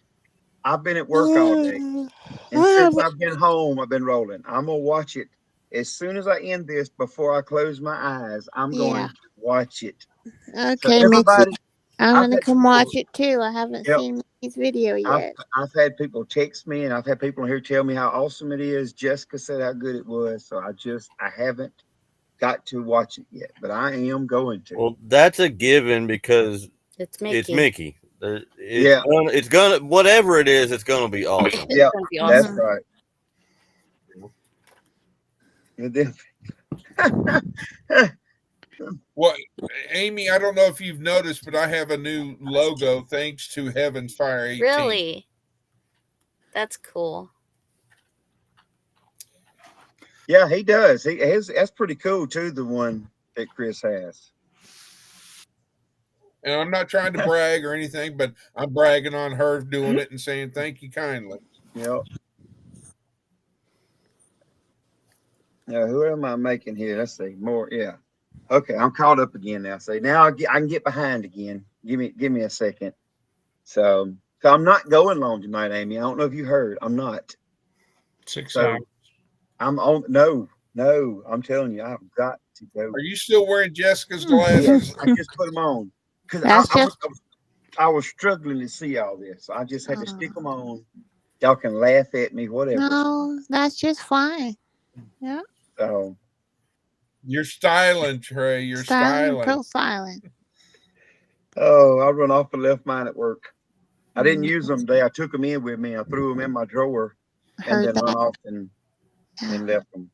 I've been at work all day. And since I've been home, I've been rolling. I'm going to watch it. As soon as I end this, before I close my eyes, I'm going Yeah. to watch it. Okay, everybody- Mickey. I'm I've gonna had come people- watch it too. I haven't Yep. seen Mickey's video yet. I've had people text me, and I've had people here tell me how awesome it is. Jessica said how good it was. So I haven't got to watch it yet, but I am going to. Well, that's a given because It's Mickey. it's Mickey. Yeah. It's gonna whatever it is, it's gonna be awesome. Yeah, gonna be that's awesome. right. And then- Well, Amy, I don't know if you've noticed, but I have a new logo thanks to Heaven's Fire 18. Really? That's cool. yeah, he does. That's pretty cool too. The one that Chris has. And I'm not trying to brag or anything, but I'm bragging on her doing it and saying thank you kindly. Yep. Now, who am I making here? Let's see. More. Yeah. Okay, I'm caught up again now. See, now I can get behind again. Give me a second. So I'm not going long tonight, Amy. I don't know if you heard. I'm not. 6 So hours. I'm on. No. I'm telling you, I've got to go. Are you still wearing Jessica's Yes, glasses? I just put them on because That's just I was struggling to see all this. I just had to stick them on. Y'all can laugh at me, whatever. no, that's just fine. Yeah. So You're styling, Trey. You're styling. Profiling. oh, I run off and left mine at work. I didn't use them today. I took them in with me. I threw them in my drawer and Heard then run that. off and left them.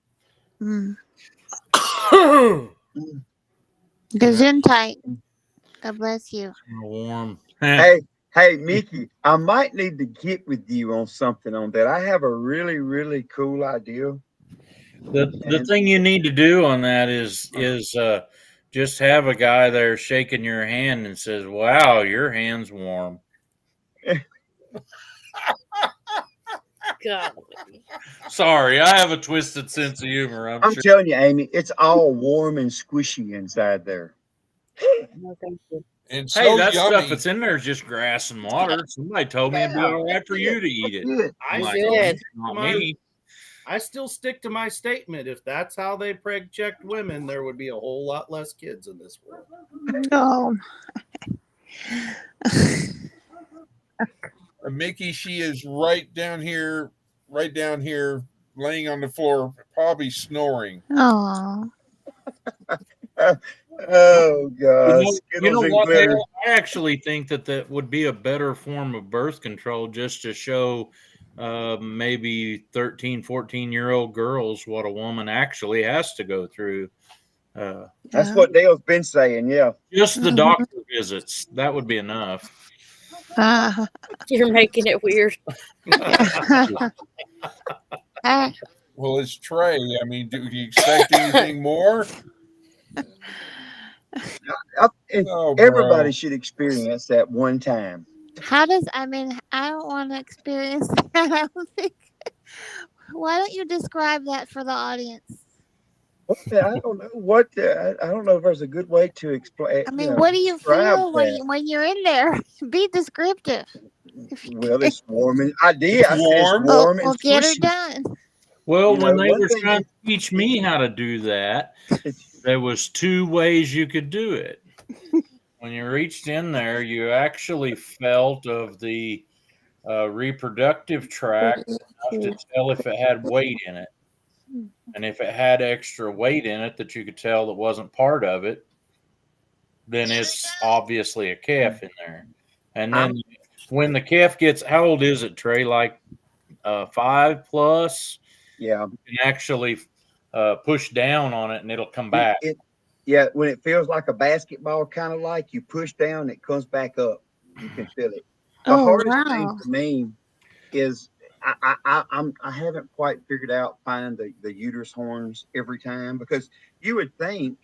Gesundheit. God bless you. Warm. Hey, Mickey, I might need to get with you on something on that. I have a really, really cool idea. The thing you need to do on that is just have a guy there shaking your hand and says, "Wow, your hand's warm." God. Sorry, I have a twisted sense of humor. I'm sure. telling you, Amy, it's all warm and squishy inside there. And Hey, so that yummy. stuff that's in there is just grass and water. Somebody told me it'd be all right for you to eat it. Good. I'm like, Good. not me. I still stick to my statement. If that's how they preg checked women, there would be a whole lot less kids in this world. No. Mickey, she is right down here, laying on the floor, probably snoring. Oh. Oh God. You know Skittles and what, glitter. Dale? I actually think that would be a better form of birth control, just to show maybe 13, 14-year-old girls what a woman actually has to go through. That's what Dale's been saying. Yeah. Just the doctor visits. That would be enough. You're making it weird. Well, it's Trey. I mean, do you expect anything more? Oh, Everybody bro. should experience that one time. I don't want to experience that. I don't think. Why don't you describe that for the audience? I don't know what. I don't know if there's a good way to explain. I mean, what do you describe feel that. when you're in there? Be descriptive. Well, it's warm and I did. I said it's Warm. warm and We'll get her squishy. done. Well, You when know, they one were thing trying to teach me how to do that, there was 2 ways you could do it. When you reached in there, you actually felt of the reproductive tract enough to tell if it had weight in it. And if it had extra weight in it that you could tell that wasn't part of it, then it's obviously a calf in there. And then when the calf gets, how old is it, Trey? Like 5 plus? Yeah. You can actually push down on it and it'll come back. Yeah, when it feels like a basketball, kind of like you push down, it comes back up. You can feel it. The hardest thing for me is I haven't quite figured out finding the uterus horns every time, because you would think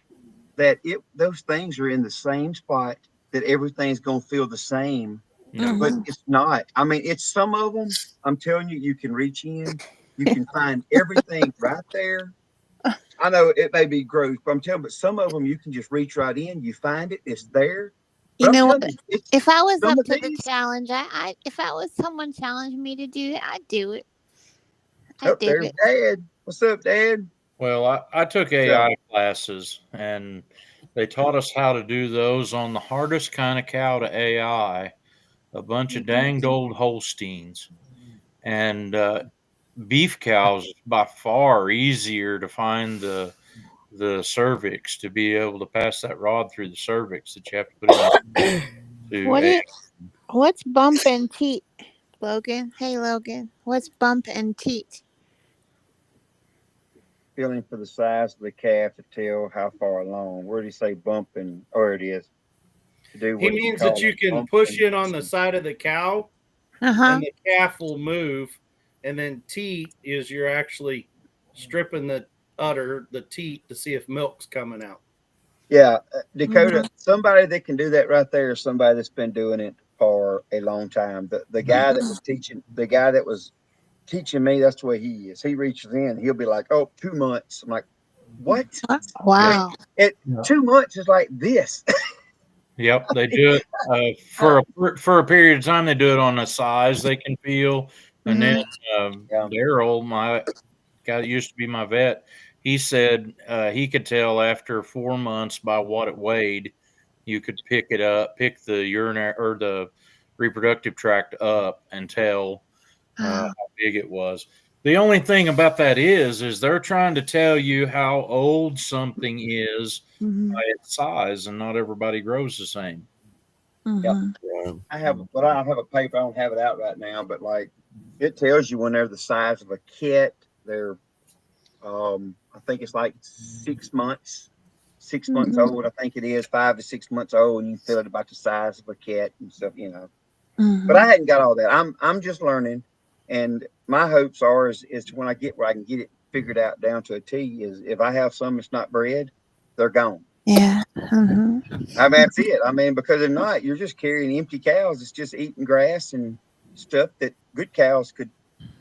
that those things are in the same spot, that everything's gonna feel the same, but it's not. I mean, it's some of them. I'm telling you, you can reach in, you can find everything right there. I know it may be gross, but I'm telling you, but some of them you can just reach right in, you find it, it's there. You But know I'm what? telling you, If I was some up of to the these- challenge, if I was someone challenged me to do it, I'd do it. Oh, there's Dad. What's up, Dad? Well, I took AI classes, and they taught us how to do those on the hardest kind of cow to AI, a bunch of danged old Holsteins. And beef cows is by far easier to find the cervix, to be able to pass that rod through the cervix that you have to put in. What's bump and teat, Logan? Hey, Logan. What's bump and teat? Feeling for the size of the calf to tell how far along. Where do you say bumping? Or it is. To do He what means that you can push in on the side of the cow, and the calf will move. And then teat is you're actually stripping the udder, the teat, to see if milk's coming out. Yeah, Dakota, Mhm. somebody that can do that right there is somebody that's been doing it for a long time. The guy that was teaching, the guy that was teaching me, that's the way he is. He reaches in, he'll be like, "Oh, 2 months." I'm like, "What?" I mean, Wow. it Yeah. 2 months is like this. Yep, they do it for a period of time. They do it on a size they can feel, and then Yeah. Daryl, my guy that used to be my vet, he said he could tell after 4 months by what it weighed. You could pick it up, pick the urinary or the reproductive tract up, and tell how Wow. big it was. The only thing about that is they're trying to tell you how old something is Mhm. by its size, and not everybody grows the same. Mhm. I have, but I have a paper. I don't have it out right now, but like it tells you when they're the size of a cat. They're, I think it's like 6 months, 6 months Mhm. old. I think it is 5 to 6 months old, and you feel it about the size of a cat and stuff, you know. But I Mhm. hadn't got all that. I'm just learning, and my hopes are is when I get where I can get it figured out down to a T. Is if I have some that's not bred, they're gone. Yeah. Mhm. I mean, that's it. I mean, because if not, you're just carrying empty cows. It's just eating grass and stuff that good cows could,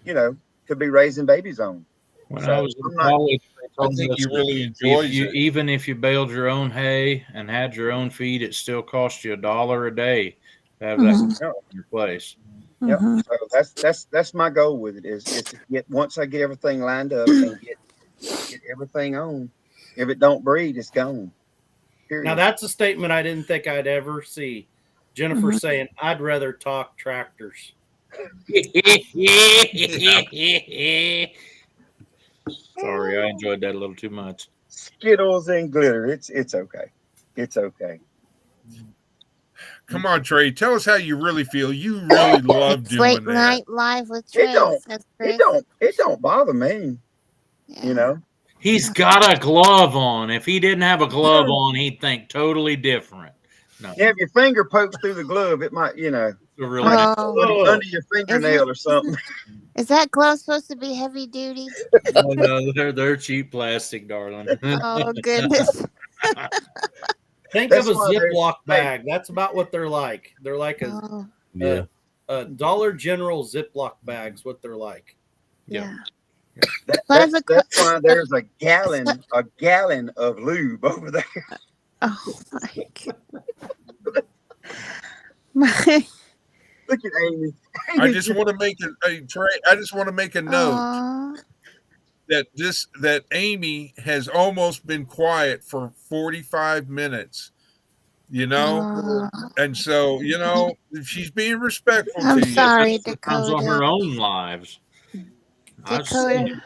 you know, could be raising babies on. When I So was in I'm not. college, they I told think us he really if enjoys you it. even if you baled your own hay and had your own feed, it still cost you $1 a day to have that Mhm. You know, in your place. yep. Mhm. So that's my goal with it is to get once I get everything lined up and get everything on. If it don't breed, it's gone. Now Period. that's a statement I didn't think I'd ever see. Jennifer Mhm. saying, "I'd rather talk tractors." Sorry, I enjoyed that a little too much. Skittles and glitter. It's okay. It's okay. Come on, Trey. Tell us how you really feel. You really love It's late doing that. night live with It Trey, don't says it Chris. don't it don't bother me. You Yeah. know. He's got a glove on. If he didn't have a glove on, he'd think totally different. No, Yeah, if your finger pokes through the glove, it might, so really, might Oh, under your is it? fingernail or something. Is that glove supposed to be heavy duty? no, they're cheap plastic, darling. Oh goodness. Think of That's a why there's Ziploc hey, bag. That's about what they're like. They're like Oh a, Yeah. a Dollar General Ziploc bags. What they're like. Yeah. yeah. that, But if that's a, that's why if, there's a gallon of lube over there. oh my. Look at Amy. I Amy just just want to make Trey. I just want to make a note Oh. that Amy has almost been quiet for 45 minutes. You know, Oh. and so she's being respectful I'm to you. sorry, Sometimes on her Dakota. own lives. I've seen Dakota.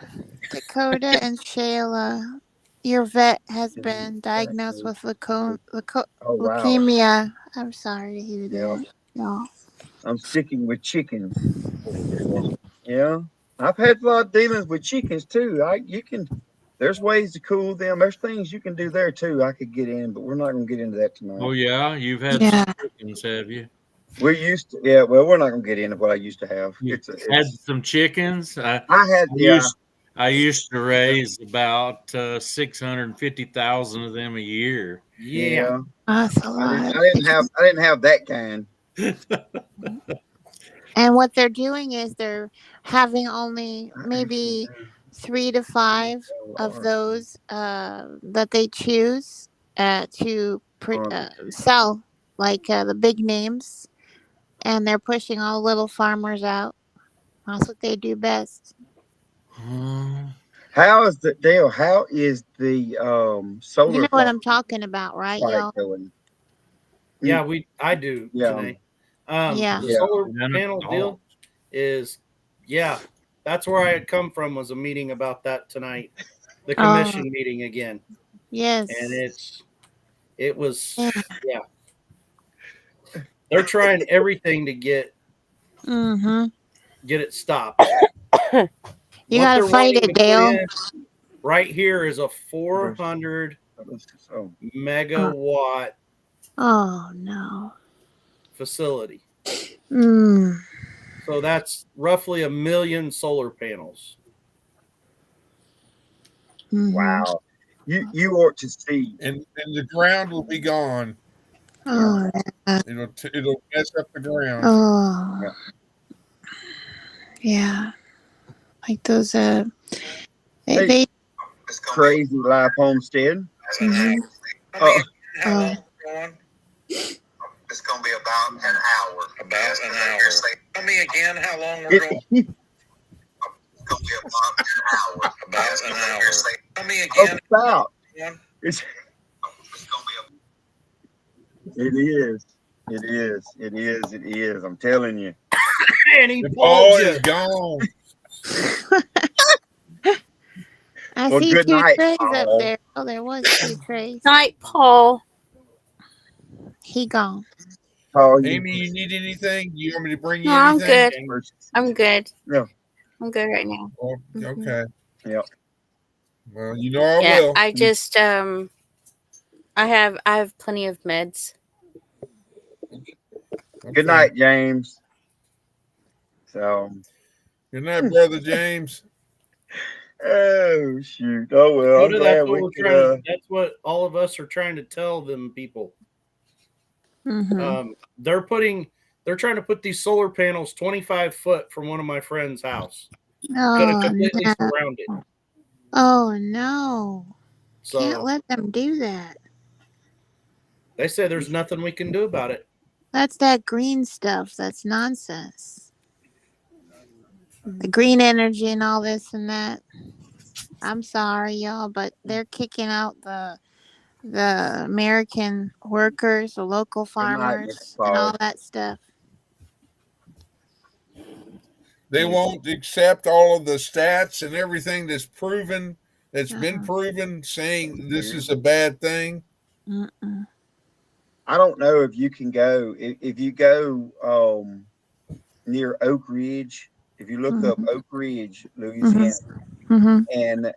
Dakota and Shayla. Your vet has been diagnosed with oh wow. leukemia. I'm sorry to hear Yeah. that, y'all. I'm sticking with chickens. Yeah. I've had a lot of dealings with chickens too. There's ways to cool them. There's things you can do there too. I could get in, but we're not gonna get into that Oh tonight. yeah, you've had some Yeah. chickens, have you? We used to, yeah. Well, we're not gonna get into what I used to have. You had It's. some chickens. I had, yeah. I used to raise about 650,000 of them a year. Yeah. Yeah. That's a I didn't. lot. I didn't have that kind. And what they're doing is they're having only maybe 3 to 5 of those that they choose sell, like the big names, and they're pushing all little farmers out. That's what they do best. How is the Dale? How is the You solar know what farm I'm talking about, right, site y'all? going? Yeah, I do, Yeah. Janae. Yeah. The Yeah. solar And a panel dog. deal is, yeah, that's where I had come from, was a meeting about that tonight. The Oh, commission meeting again. And yes. it was, Yeah. yeah, they're trying everything to get Mm-hmm. it stopped. You What gotta they're fight wanting it, to put Dale. in right here is a There's- 400 Oh, megawatt Oh no. facility. Mm. So that's roughly 1 million solar panels. Mm-hmm. wow. You ought to see. and the ground will be gone. Oh, It'll mess up the ground. oh, Yeah. yeah. Like those, Hey, they, Crazy Life Homestead. mhm. Oh, How long Oh, we're going? It's gonna be about an hour. About an hour. Tell me again how long we're it, going. It's gonna be about an hour. About an hour. Tell me again. about. One. It's, It's gonna be it is. It is. It is. It is. I'm telling you. And he The ball pulled you. is gone. I Well, see good two night, trays up Paul. there. Oh, there was two trays. Night, Paul. He gone. Paul, Amy, you need anything? You want me to bring you No, I'm anything? good. I'm good. Yeah. I'm good right now. Oh, Mhm. okay. Yeah. Well, you know I Yeah, will. I just I have plenty of meds. Okay. Good night, James. So, Good night, brother James. oh shoot. Oh well. I'm Dakota, glad that's what we we're could. trying to, that's what all of us are trying to tell them people. Mm-hmm. They're trying to put these solar panels 25 foot from one of my friend's house. Gonna Oh, completely no. surround it. Oh, no. Can't So let them do that. they say there's nothing we can do about it. That's that green stuff. That's nonsense. The green energy and all this and that. I'm sorry, y'all, but they're kicking out the American workers, the local Good night, Mr. farmers, and all Paul. that stuff. They won't accept all of the stats and everything that's proven, that's been Uh-uh. proven, saying this is a bad thing. Mm-mm. I don't know if you can go if you go near Oak Ridge. If you look up Mhm. Oak Ridge, Louisiana, Mm-hmm. and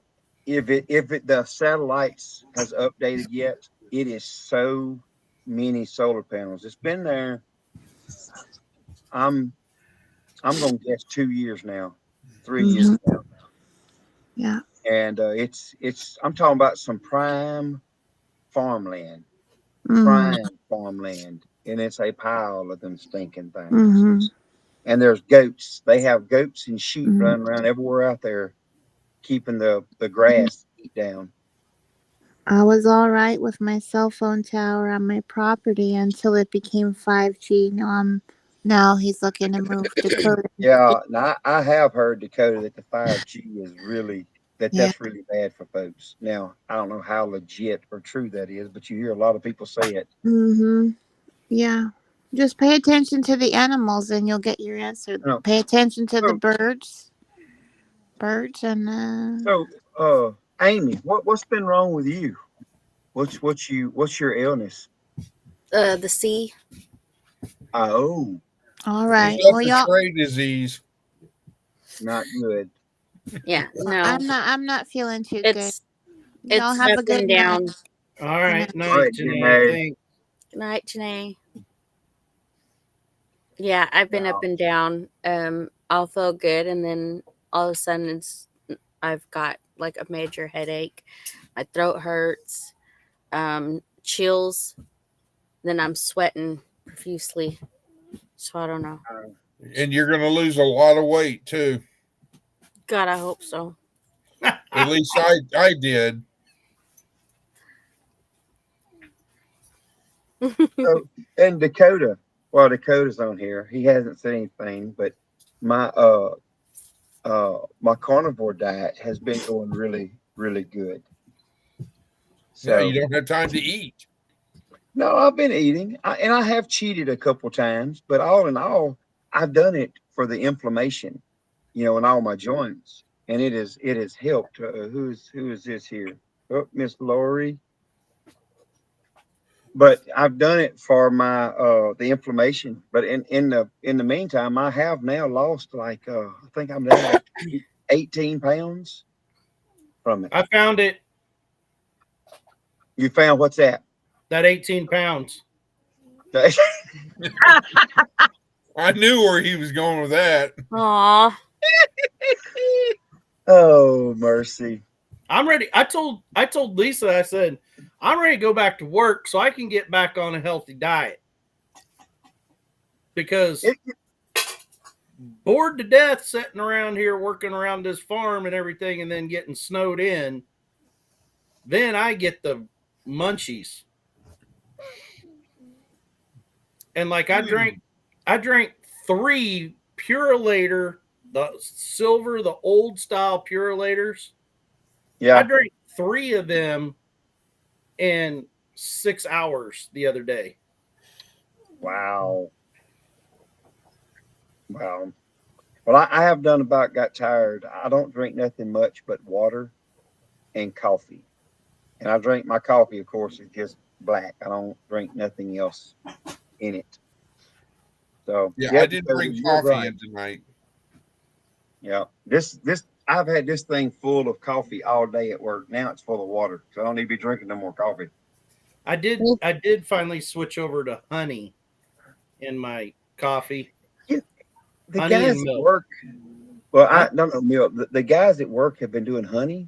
if it the satellites has updated yet, it is so many solar panels. It's been there. I'm gonna guess 2 years now, 3 years Mm-hmm. now, Yeah. and it's I'm talking about some farmland, Mm-hmm. prime farmland, and it's a pile of them stinking things. Mm-hmm. And there's goats. They have goats and sheep Mm-hmm. running around everywhere out there, keeping the grass eat down. I was all right with my cell phone tower on my property until it became 5G. Now he's looking to move Dakota. Yeah, now I have heard, Dakota, that the 5G is really Yeah. that's really bad for folks. Now I don't know how legit or true that is, but you hear a lot of people say it. Mm-hmm. Yeah. Just pay attention to the animals and you'll get your answer. No. Pay attention to the So, birds. Birds and Amy, what's been wrong with you? What's your illness? The sea. Oh, all He's right. got Well, the y'all, tray disease. not good. Yeah, no. I'm not feeling too good. It's Y'all it's have a up good and night. down. All right, All night, right, Janae. Janae. Thanks. Good night, Janae. Yeah, I've been up Wow. and down. I'll feel good, and then all of a sudden, I've got like a major headache. My throat hurts, chills. Then I'm sweating profusely. So I don't know. And you're going to lose a lot of weight too. God, I hope so. At least I did. So, and Dakota, well, Dakota's on here. He hasn't said anything, but my my carnivore diet has been going really, really good. Now So you don't have time to eat. no, I've been eating, and I have cheated a couple times, but all in all, I've done it for the inflammation, in all my joints, and it has helped. Who is this here? Oh, Miss Lori. But I've done it for my the inflammation. But in the meantime, I have now lost like I think I'm down like 18 pounds from it. I found it. You found what's that? That 18 pounds. I knew where he was going with that. Aw. Oh mercy! I'm ready. I told Lisa, I said, I'm ready to go back to work so I can get back on a healthy diet. Because bored to death sitting around here working around this farm and everything and then getting snowed in, then I get the munchies. And like I drank 3 Purelator, the silver, the old style Purelators. Yeah. I drank 3 of them in 6 hours the other day. Wow. Wow. Well, I have done about got tired. I don't drink nothing much but water and coffee. And I drink my coffee, of course, is just black. I don't drink nothing else in it. So Yeah, yeah, I didn't bring you're coffee right. in tonight. Yeah. This I've had this thing full of coffee all day at work. Now it's full of water. So I don't need to be drinking no more coffee. I did finally switch over to honey in my coffee. Yeah, the Honey guys and at milk. work, well, Huh? I don't know milk. The guys at work have been doing honey,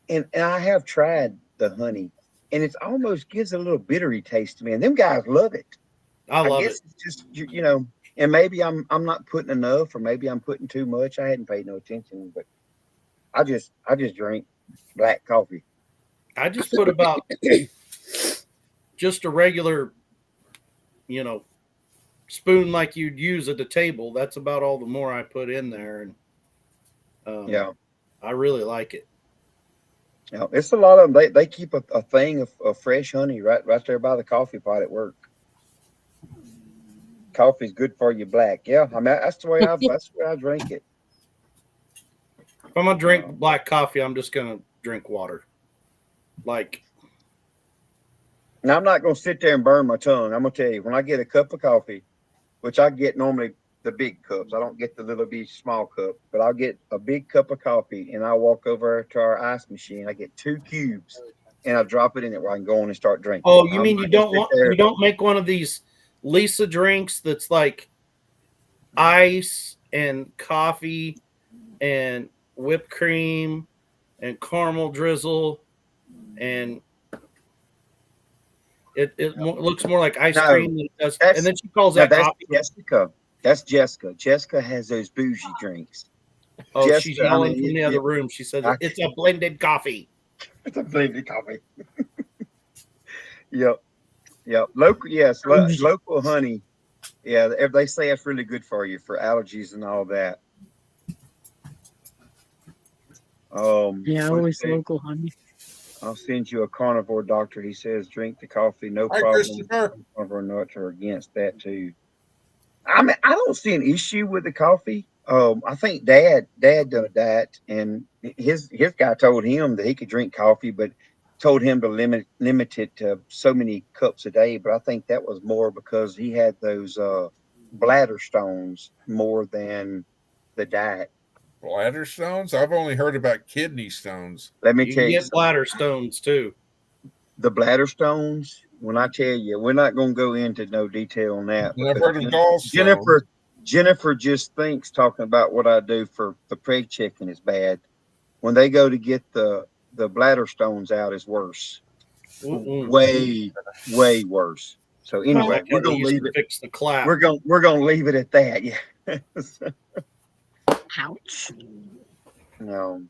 and I have tried the honey, and it's almost gives a little bittery taste to me. And them guys love it. I love guess it. it's just you know, and maybe I'm not putting enough, or maybe I'm putting too much. I hadn't paid no attention, but I just drink black coffee. I just put about just a regular, spoon like you'd use at the table. That's about all the more I put in there, and Yeah, I really like it. yeah, it's a lot of them. They keep a thing of fresh honey right there by the coffee pot at work. Coffee's good for you, black. Yeah, I mean that's the way I drink it. If I'm gonna drink black coffee, I'm just gonna drink water. Like, Now I'm not gonna sit there and burn my tongue. I'm gonna tell you when I get a cup of coffee, which I get normally the big cups. I don't get the little bitty small cup, but I'll get a big cup of coffee and I walk over to our ice machine. I get 2 cubes and I drop it in it where I can go on and start drinking. oh, you mean I'm you not gonna don't sit want there. you don't make one of these Lisa drinks that's like ice and coffee and whipped cream and caramel drizzle, and it looks more like ice No, cream than it does. And then she calls No, that that's coffee. Jessica. That's Jessica. Jessica has those bougie drinks. Oh, Jessica, she's yelling from the other room. She said it's a blended coffee. It's a blended coffee. Yep. Yep. Local, yes, local honey. Yeah, they say it's really good for you for allergies and all that. Yeah, always local honey. I'll send you a carnivore doctor. He says drink the coffee, no Hi, problem. Christopher. Carnivore nuts are against that too. I mean, I don't see an issue with the coffee. I think Dad done a diet, and his guy told him that he could drink coffee, but told him to limit it to so many cups a day. But I think that was more because he had those bladder stones more than the diet. Bladder stones? I've only heard about kidney stones. Let me You tell can you, get bladder stones too. the bladder stones. When I tell you, we're not going to go into no detail on that. And I've heard of gallstones. Jennifer just thinks talking about what I do for the preg checking is bad. When they go to get the bladder stones out is worse. Way worse. So anyway, we're gonna leave it. Fix the clap. We're gonna leave it at that. Yeah. Ouch. No.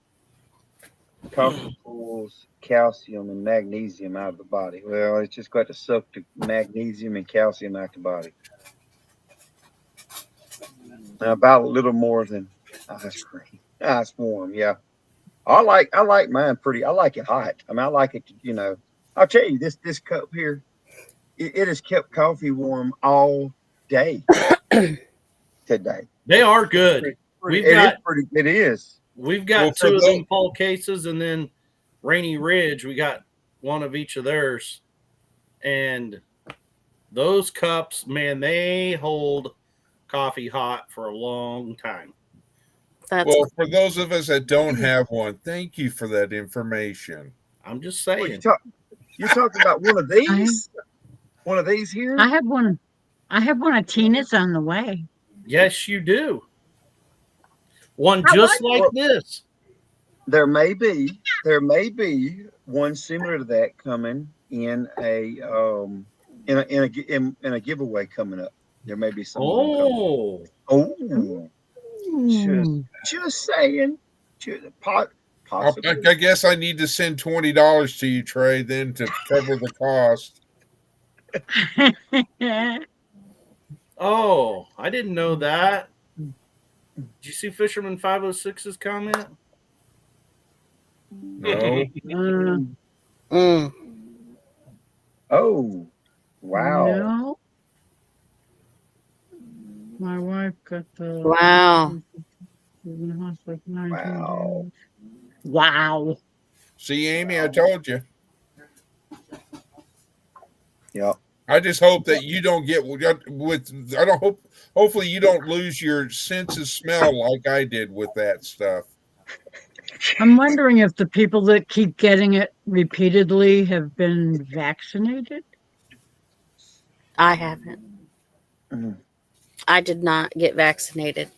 Coffee pulls calcium and magnesium out of the body. Well, it's just got to suck the magnesium and calcium out the body. Now, about a little more than ice cream. Ice warm, yeah. I like mine pretty. I like it hot. I mean, I like it. I'll tell you this cup here. It has kept coffee warm all day today. They are good. It is. We've got 2 of them Paul cases, and then Rainy Ridge. We got one of each of theirs, and those cups, man, they hold coffee hot for a long time. Well, for those of us that don't have one, thank you for that information. I'm just saying. You're talking about one of these? One of these here? I have one. I have one of Tina's on the way. Yes, you do. One just like this. there may be one similar to that coming in in a giveaway coming up. There may be some of them coming. Oh, Oh, Ooh. just saying. Possibly. I guess I need to send $20 to you, Trey, then to cover the cost. oh, I didn't know that. Did you see Fisherman 506's comment? No. Uh, Oh, wow. no. My wife got the Wow. in the hospital for 19 Wow. days. Wow. See, Amy, I told you. Yep. I just hope that you don't get with. I don't hope. Hopefully, you don't lose your sense of smell like I did with that stuff. I'm wondering if the people that keep getting it repeatedly have been vaccinated. I haven't. Mhm. I did not get vaccinated.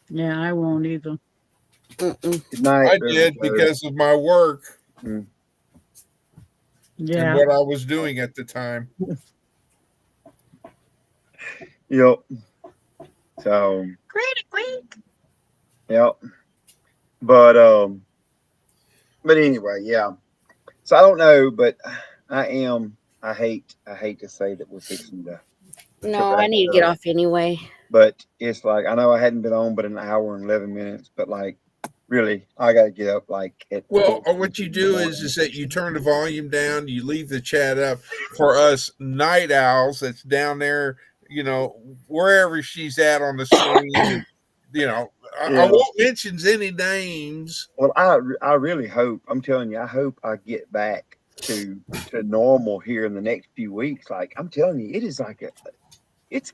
Yeah, I won't either. Mm-mm. Good night, I did because of my work and Yeah. what I was doing at the time. Yep. So, Great. yep. But anyway, yeah. So I don't know, but I hate to say that we're fixing to No, wrap I need it to get up. off anyway. But it's like I know I hadn't been on but an hour and 11 minutes, but like really, I got to get up like at Well, 4 what you in the do morning. is that you turn the volume down, you leave the chat up for us night owls that's down there, wherever she's at on the screen. And, I Yeah. won't mention any names. Well, I really hope. I'm telling you, I hope I get back to normal here in the next few weeks. Like I'm telling you, it is like it's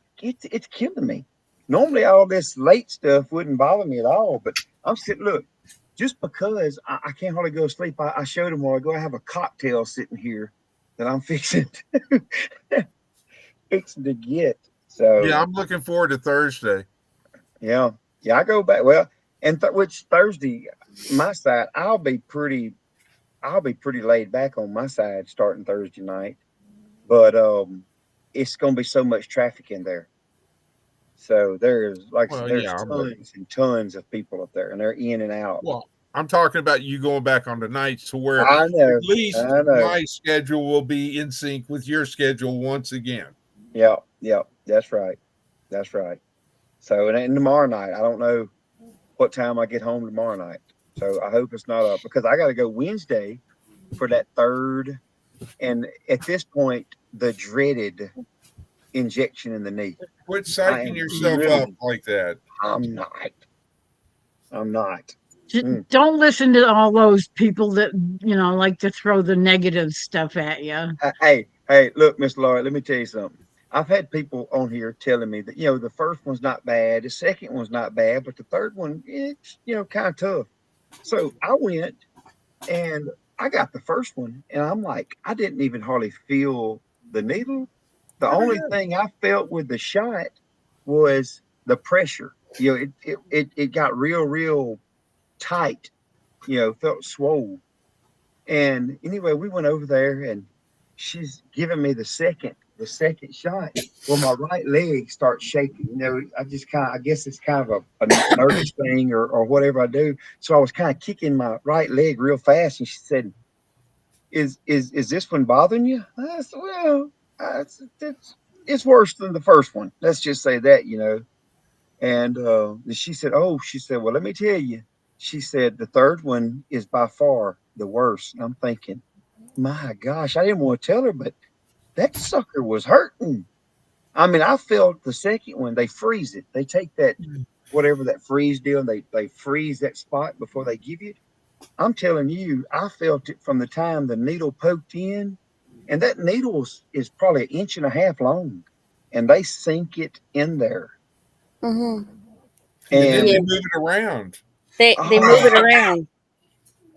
killing me. Normally, all this late stuff wouldn't bother me at all, but I'm sitting. Look, just because I can't hardly go to sleep, I showed him while I go. I have a cocktail sitting here that I'm fixing to get. So Yeah, I'm looking forward to Thursday. yeah, I go back. Well, and which Thursday, my side, I'll be pretty laid back on my side starting Thursday night, but it's going to be so much traffic in there. So there's Well, there's yeah, tons and tons of people up there, and they're in and out. well, I'm talking about you going back on the nights to where I know, at least I know. my schedule will be in sync with your schedule once again. Yeah, that's right, that's right. So and tomorrow night, I don't know what time I get home tomorrow night. So I hope it's not up because I got to go Wednesday for that third, and at this point, the dreaded injection in the knee. Quit I psyching am yourself really, up like that. I'm not. I'm not. Don't listen to all those people that like to throw the negative stuff at you. Hey, look, Miss Laura, let me tell you something. I've had people on here telling me that the first one's not bad, the second one's not bad, but the third one it's kind of tough. So I went and I got the first one, and I'm like, I didn't even hardly feel the needle. The only thing I felt with the shot was the pressure. It got real tight. Felt swole. And anyway, we went over there, and she's giving me the second shot. Well, my right leg starts shaking. I guess it's kind of a nervous thing or whatever I do. So I was kind of kicking my right leg real fast, and she said, "Is this one bothering you?" I said, "Well, it's worse than the first one. Let's just say that." And she said, well, let me tell you. She said, the third one is by far the worst. And I'm thinking, my gosh, I didn't want to tell her, but that sucker was hurting. I mean, I felt the second one, they freeze it. They take that, whatever that freeze deal, and they freeze that spot before they give you it. I'm telling you, I felt it from the time the needle poked in, and that needle is probably 1.5 inches long, and they sink it in there. Mm-hmm. And then And they move it around. They move it around.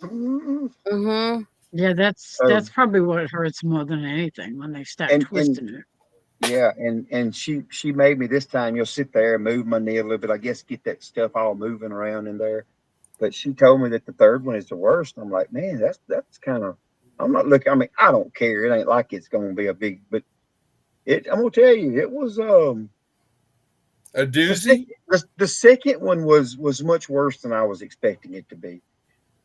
Mm-hmm. Mm-hmm. Yeah, that's probably what hurts more than anything when they start twisting it. Yeah, and she made me this time. You'll sit there and move my knee a little bit. I guess get that stuff all moving around in there. but she told me that the third one is the worst. I'm like, man, that's kind of. I'm not looking. I mean, I don't care. It ain't like it's going to be a big, but I'm gonna tell you, it was A doozy. the second one was much worse than I was expecting it to be.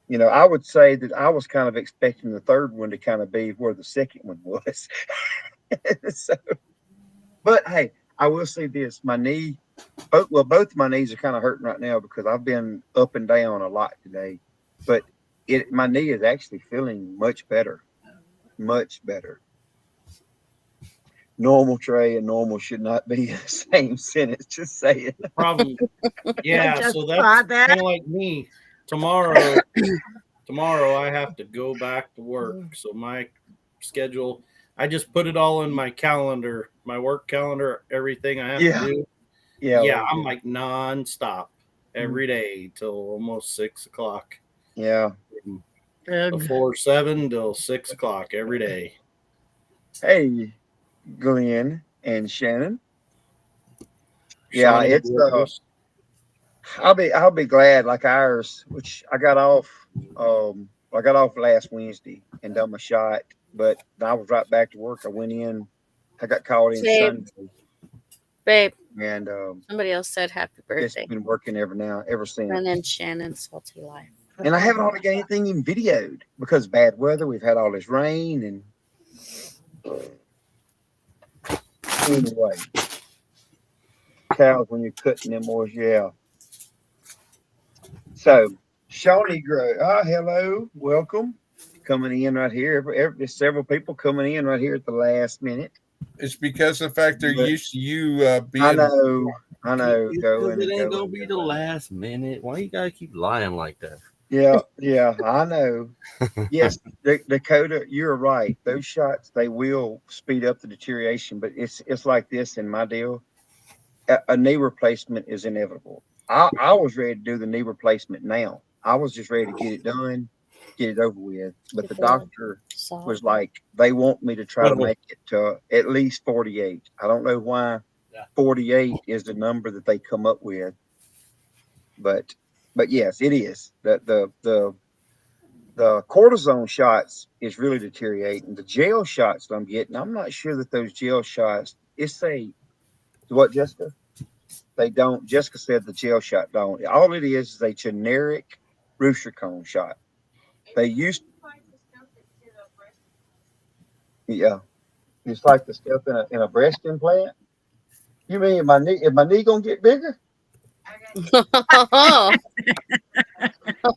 You know, I would say that I was kind of expecting the third one to kind of be where the second one was. So, but hey, I will say this: my knee, both my knees are kind of hurting right now because I've been up and down a lot today. But my knee is actually feeling much better, much better. Normal, Trey, and normal should not be the same sentence. Just say it. Problem. Yeah, just so thought that's that. kind of like me. Tomorrow, I have to go back to work. So my schedule, I just put it all in my calendar, my work calendar, everything I have Yeah. to do. Yeah, Yeah, very I'm good. like nonstop every day till almost 6 o'clock. Yeah. Ugh. Before 7 till 6 o'clock every day. Hey, Glenn and Shannon. Yeah, Shauna it's Willis. I'll be glad like ours, which I got off last Wednesday and done my shot, but I was right back to work. I went in, I got called in Babe, Sunday, babe, and somebody else said happy it's birthday. been working ever since. And then Shannon's salty life. And I haven't hardly got anything even videoed because of bad weather. We've had all this rain and anyway, cows when you're cutting them boys, yeah. So Shawnee Grow, hello, welcome. Coming in right here. There's several people coming in right here at the last minute. It's because of the fact they're But used to you I being. know, Because going it and ain't going. gonna be the last minute. Why you gotta keep lying like that? Yeah, I know. Yes, Dakota, you're right. Those shots they will speed up the deterioration, but it's like this in my deal. A knee replacement is inevitable. I was ready to do the knee replacement now. I was just ready to get it done, get it over with. But the doctor was like, they want me to try to make it to at least 48. I don't know why 48 is the number that they come up with, but yes, it is. The cortisone shots is really deteriorating. The gel shots that I'm getting, I'm not sure that those gel shots, it's a what, Jessica? They don't. Jessica said the gel shot don't. All it is a generic rooster cone shot. They used, yeah, it's like the stuff in a breast implant. You mean if my knee gonna get bigger?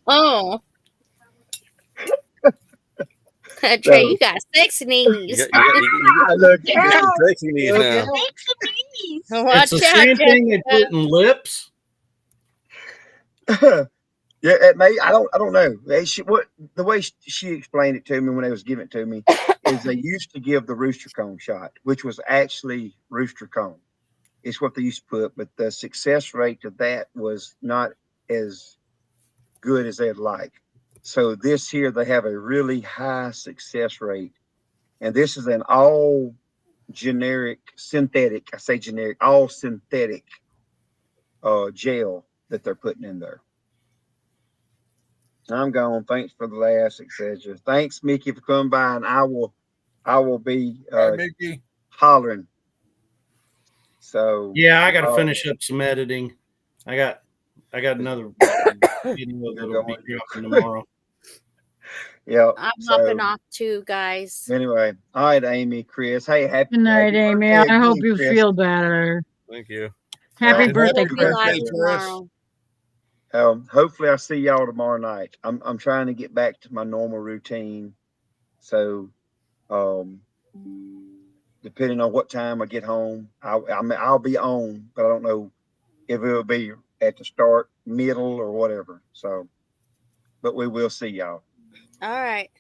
Oh, Trey, you got sexy knees. Look got some sexy knees Look now. out. It's the same thing they put in lips. Yeah, it may. I don't know. The way she explained it to me when they was giving it to me is they used to give the rooster cone shot, which was actually rooster cone. It's what they used to put, but the success rate of that was not as good as they'd like. So this here, they have a really high success rate, and this is an all generic synthetic. I say generic, all synthetic gel that they're putting in there. I'm gone. Thanks for the last, etc. Thanks, Mickey, for coming by, and I will be Hi, Mickey. hollering. So Yeah, I got to finish up some editing. I got another video that'll be dropping tomorrow. Yeah, I'm hopping off too, guys. Anyway, all right, Amy, Chris. Hey, happy Good night, Amy. birthday I hope again, you Chris. feel better. Thank you. Happy And birthday, happy Chris. birthday, Tomorrow. Hopefully, I see y'all tomorrow night. I'm trying to get back to my normal routine. So, depending on what time I get home, I'll be on, but I don't know if it'll be at the start, middle, or whatever. So, but we will see y'all. All right.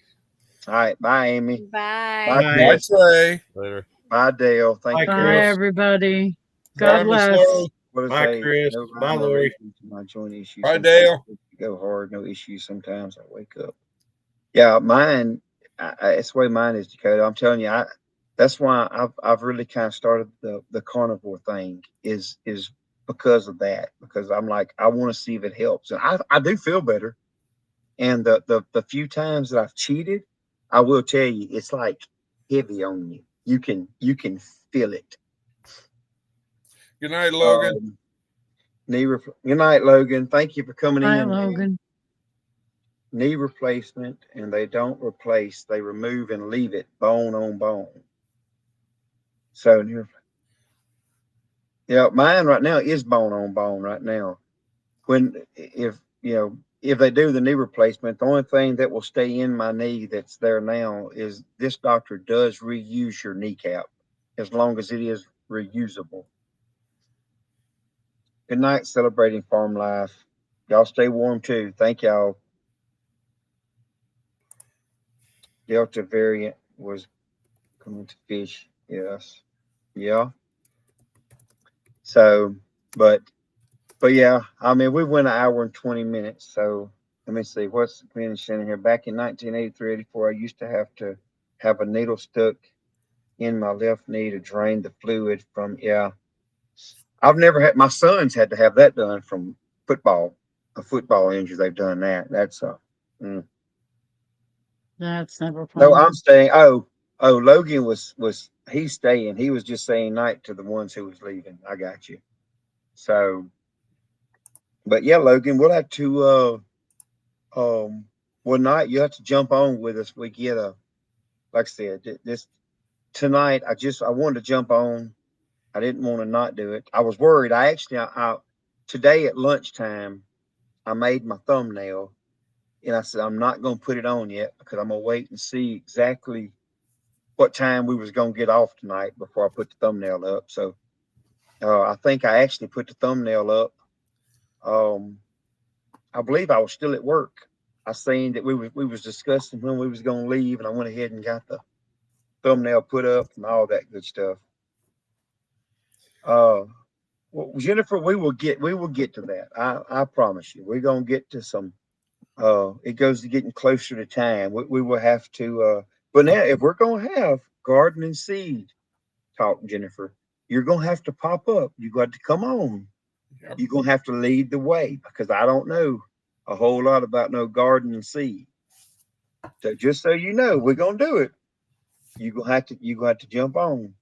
All right, bye, Amy. Bye. Bye, Bye, Trey. Later. Bye, Dale. Thank you. Bye, everybody. God bless. What is Bye, Chris. Bye, Lori. My joint issues. Bye, Dale. Go hard, no issues. Sometimes I wake up. Yeah, mine. It's the way mine is, Dakota. I'm telling you, that's why I've really kind of started the carnivore thing. Is because of that. Because I'm like, I want to see if it helps, and I do feel better. And the few times that I've cheated, I will tell you, it's like heavy on you. You can feel it. Good night, Logan. Good night, Logan. Thank you for coming Hi, in, man. Logan. Knee replacement, and they don't replace, they remove and leave it bone on bone. So yeah, mine right now is bone on bone right now. If they do the knee replacement, the only thing that will stay in my knee that's there now is this doctor does reuse your kneecap as long as it is reusable. Good night, celebrating farm life. Y'all stay warm too. Thank y'all. Delta variant was coming to fish. Yes. Yeah. So, but yeah, I mean, we went an hour and 20 minutes. So let me see what's finishing here. Back in 1983, 84, I used to have a needle stuck in my left knee to drain the fluid from, yeah. I've never had, my sons had to have that done from a football injury. They've done that. That's That's never no, fun. I'm staying. Logan he's staying. He was just saying night to the ones who was leaving. I got you. So, but yeah, Logan, we'll have to, one night you have to jump on with us. We get like I said, this tonight, I wanted to jump on. I didn't want to not do it. I was worried. I today at lunchtime, I made my thumbnail and I said, I'm not going to put it on yet because I'm going to wait and see exactly what time we was going to get off tonight before I put the thumbnail up. So, I think I actually put the thumbnail up. I believe I was still at work. I seen that we was discussing when we was going to leave, and I went ahead and got the thumbnail put up and all that good stuff. Well, Jennifer, we will get to that. I promise you, we're gonna get to some. It goes to getting closer to time. We will have to. But now, if we're gonna have garden and seed talk, Jennifer, you're gonna have to pop up. You got to come on. Yep. You're gonna have to lead the way because I don't know a whole lot about no garden and seed. So just so you know, we're gonna do it. You gonna have to jump on.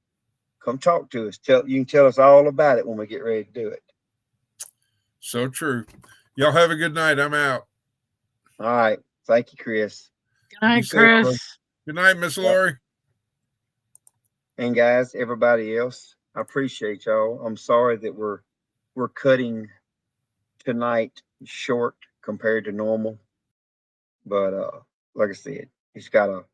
Come talk to us. You can tell us all about it when we get ready to do it. So true. Y'all have a good night. I'm out. All right. Thank you, Chris. Good night, You said, Chris. Good night, Miss Lori. And guys, everybody else, I appreciate y'all. I'm sorry that we're cutting tonight short compared to normal. But like I said, it's got a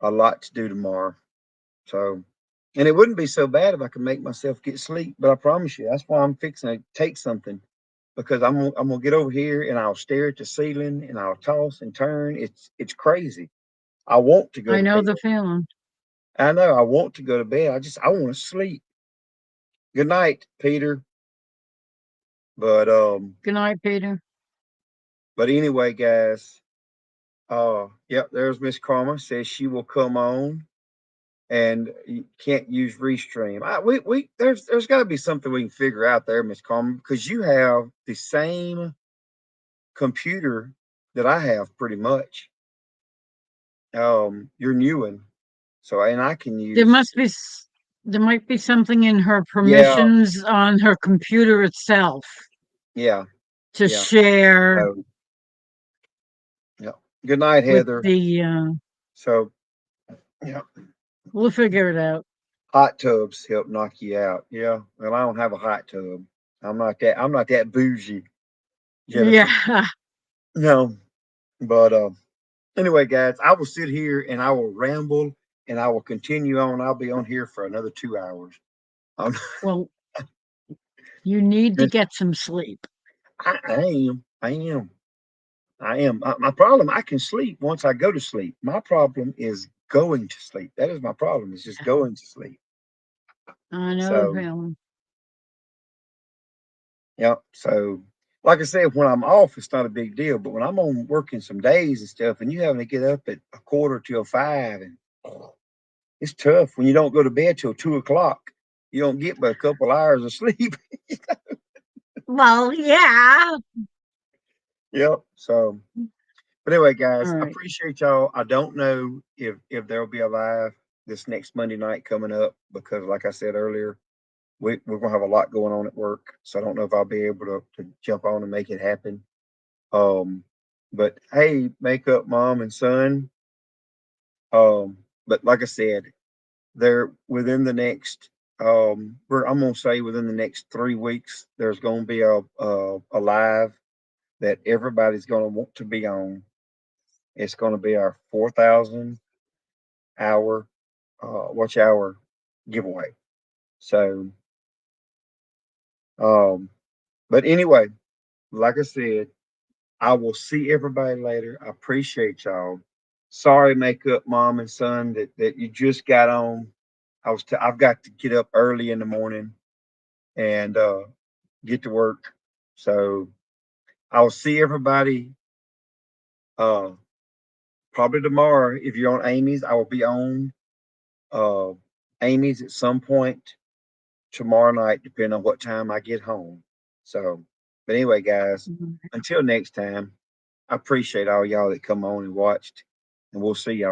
lot to do tomorrow. So, and it wouldn't be so bad if I could make myself get sleep, but I promise you, that's why I'm fixing to take something because I'm gonna get over here and I'll stare at the ceiling and I'll toss and turn. It's crazy. I want to go I to know bed. the feeling. I know I want to go to bed. I want to sleep. Good night, Peter. But Good night, Peter. but anyway, guys. Yep, there's Miss Karma says she will come on and you can't use Restream. There's got to be something we can figure out there, Miss Karma, because you have the same computer that I have pretty much. You're new one, so and I can There use. must be. There might be something in her Yeah, permissions on her computer itself yeah, to yeah. share So, yeah. Good night, with Heather. the. So, yeah. We'll figure it out. Hot tubs help knock you out. Yeah. Well, I don't have a hot tub. I'm not that bougie, Jennifer. Yeah. No. But anyway, guys, I will sit here and I will ramble and I will continue on. I'll be on here for another 2 hours. Well, you need to get some sleep. I am. My problem, I can sleep once I go to sleep. My problem is going to sleep. That is my problem. It's just going to sleep. I know the So, feeling. yeah. So, like I said, when I'm off, it's not a big deal. But when I'm on working some days and stuff, and you having to get up at 4:45, and it's tough when you don't go to bed till 2 o'clock. you don't get but a couple hours of sleep. Well, yeah. Yep. So, but anyway, guys, All I right. appreciate y'all. I don't know if there'll be a live this next Monday night coming up because, like I said earlier, we're gonna have a lot going on at work, so I don't know if I'll be able to jump on and make it happen. But hey, Makeup Mom and Son. But like I said, they're within the next I'm gonna say within the next 3 weeks, there's gonna be a live that everybody's gonna want to be on. It's gonna be our 4,000 hour watch hour giveaway. So um but anyway, like I said, I will see everybody later. I appreciate y'all. Sorry, Makeup Mom and Son, that you just got on. I've got to get up early in the morning and get to work. So I'll see everybody uh probably tomorrow. If you're on Amy's, I will be on uh Amy's at some point tomorrow night, depending on what time I get home. So, but anyway, guys, Mhm. until next time, I appreciate all y'all that come on and watched, and we'll see y'all.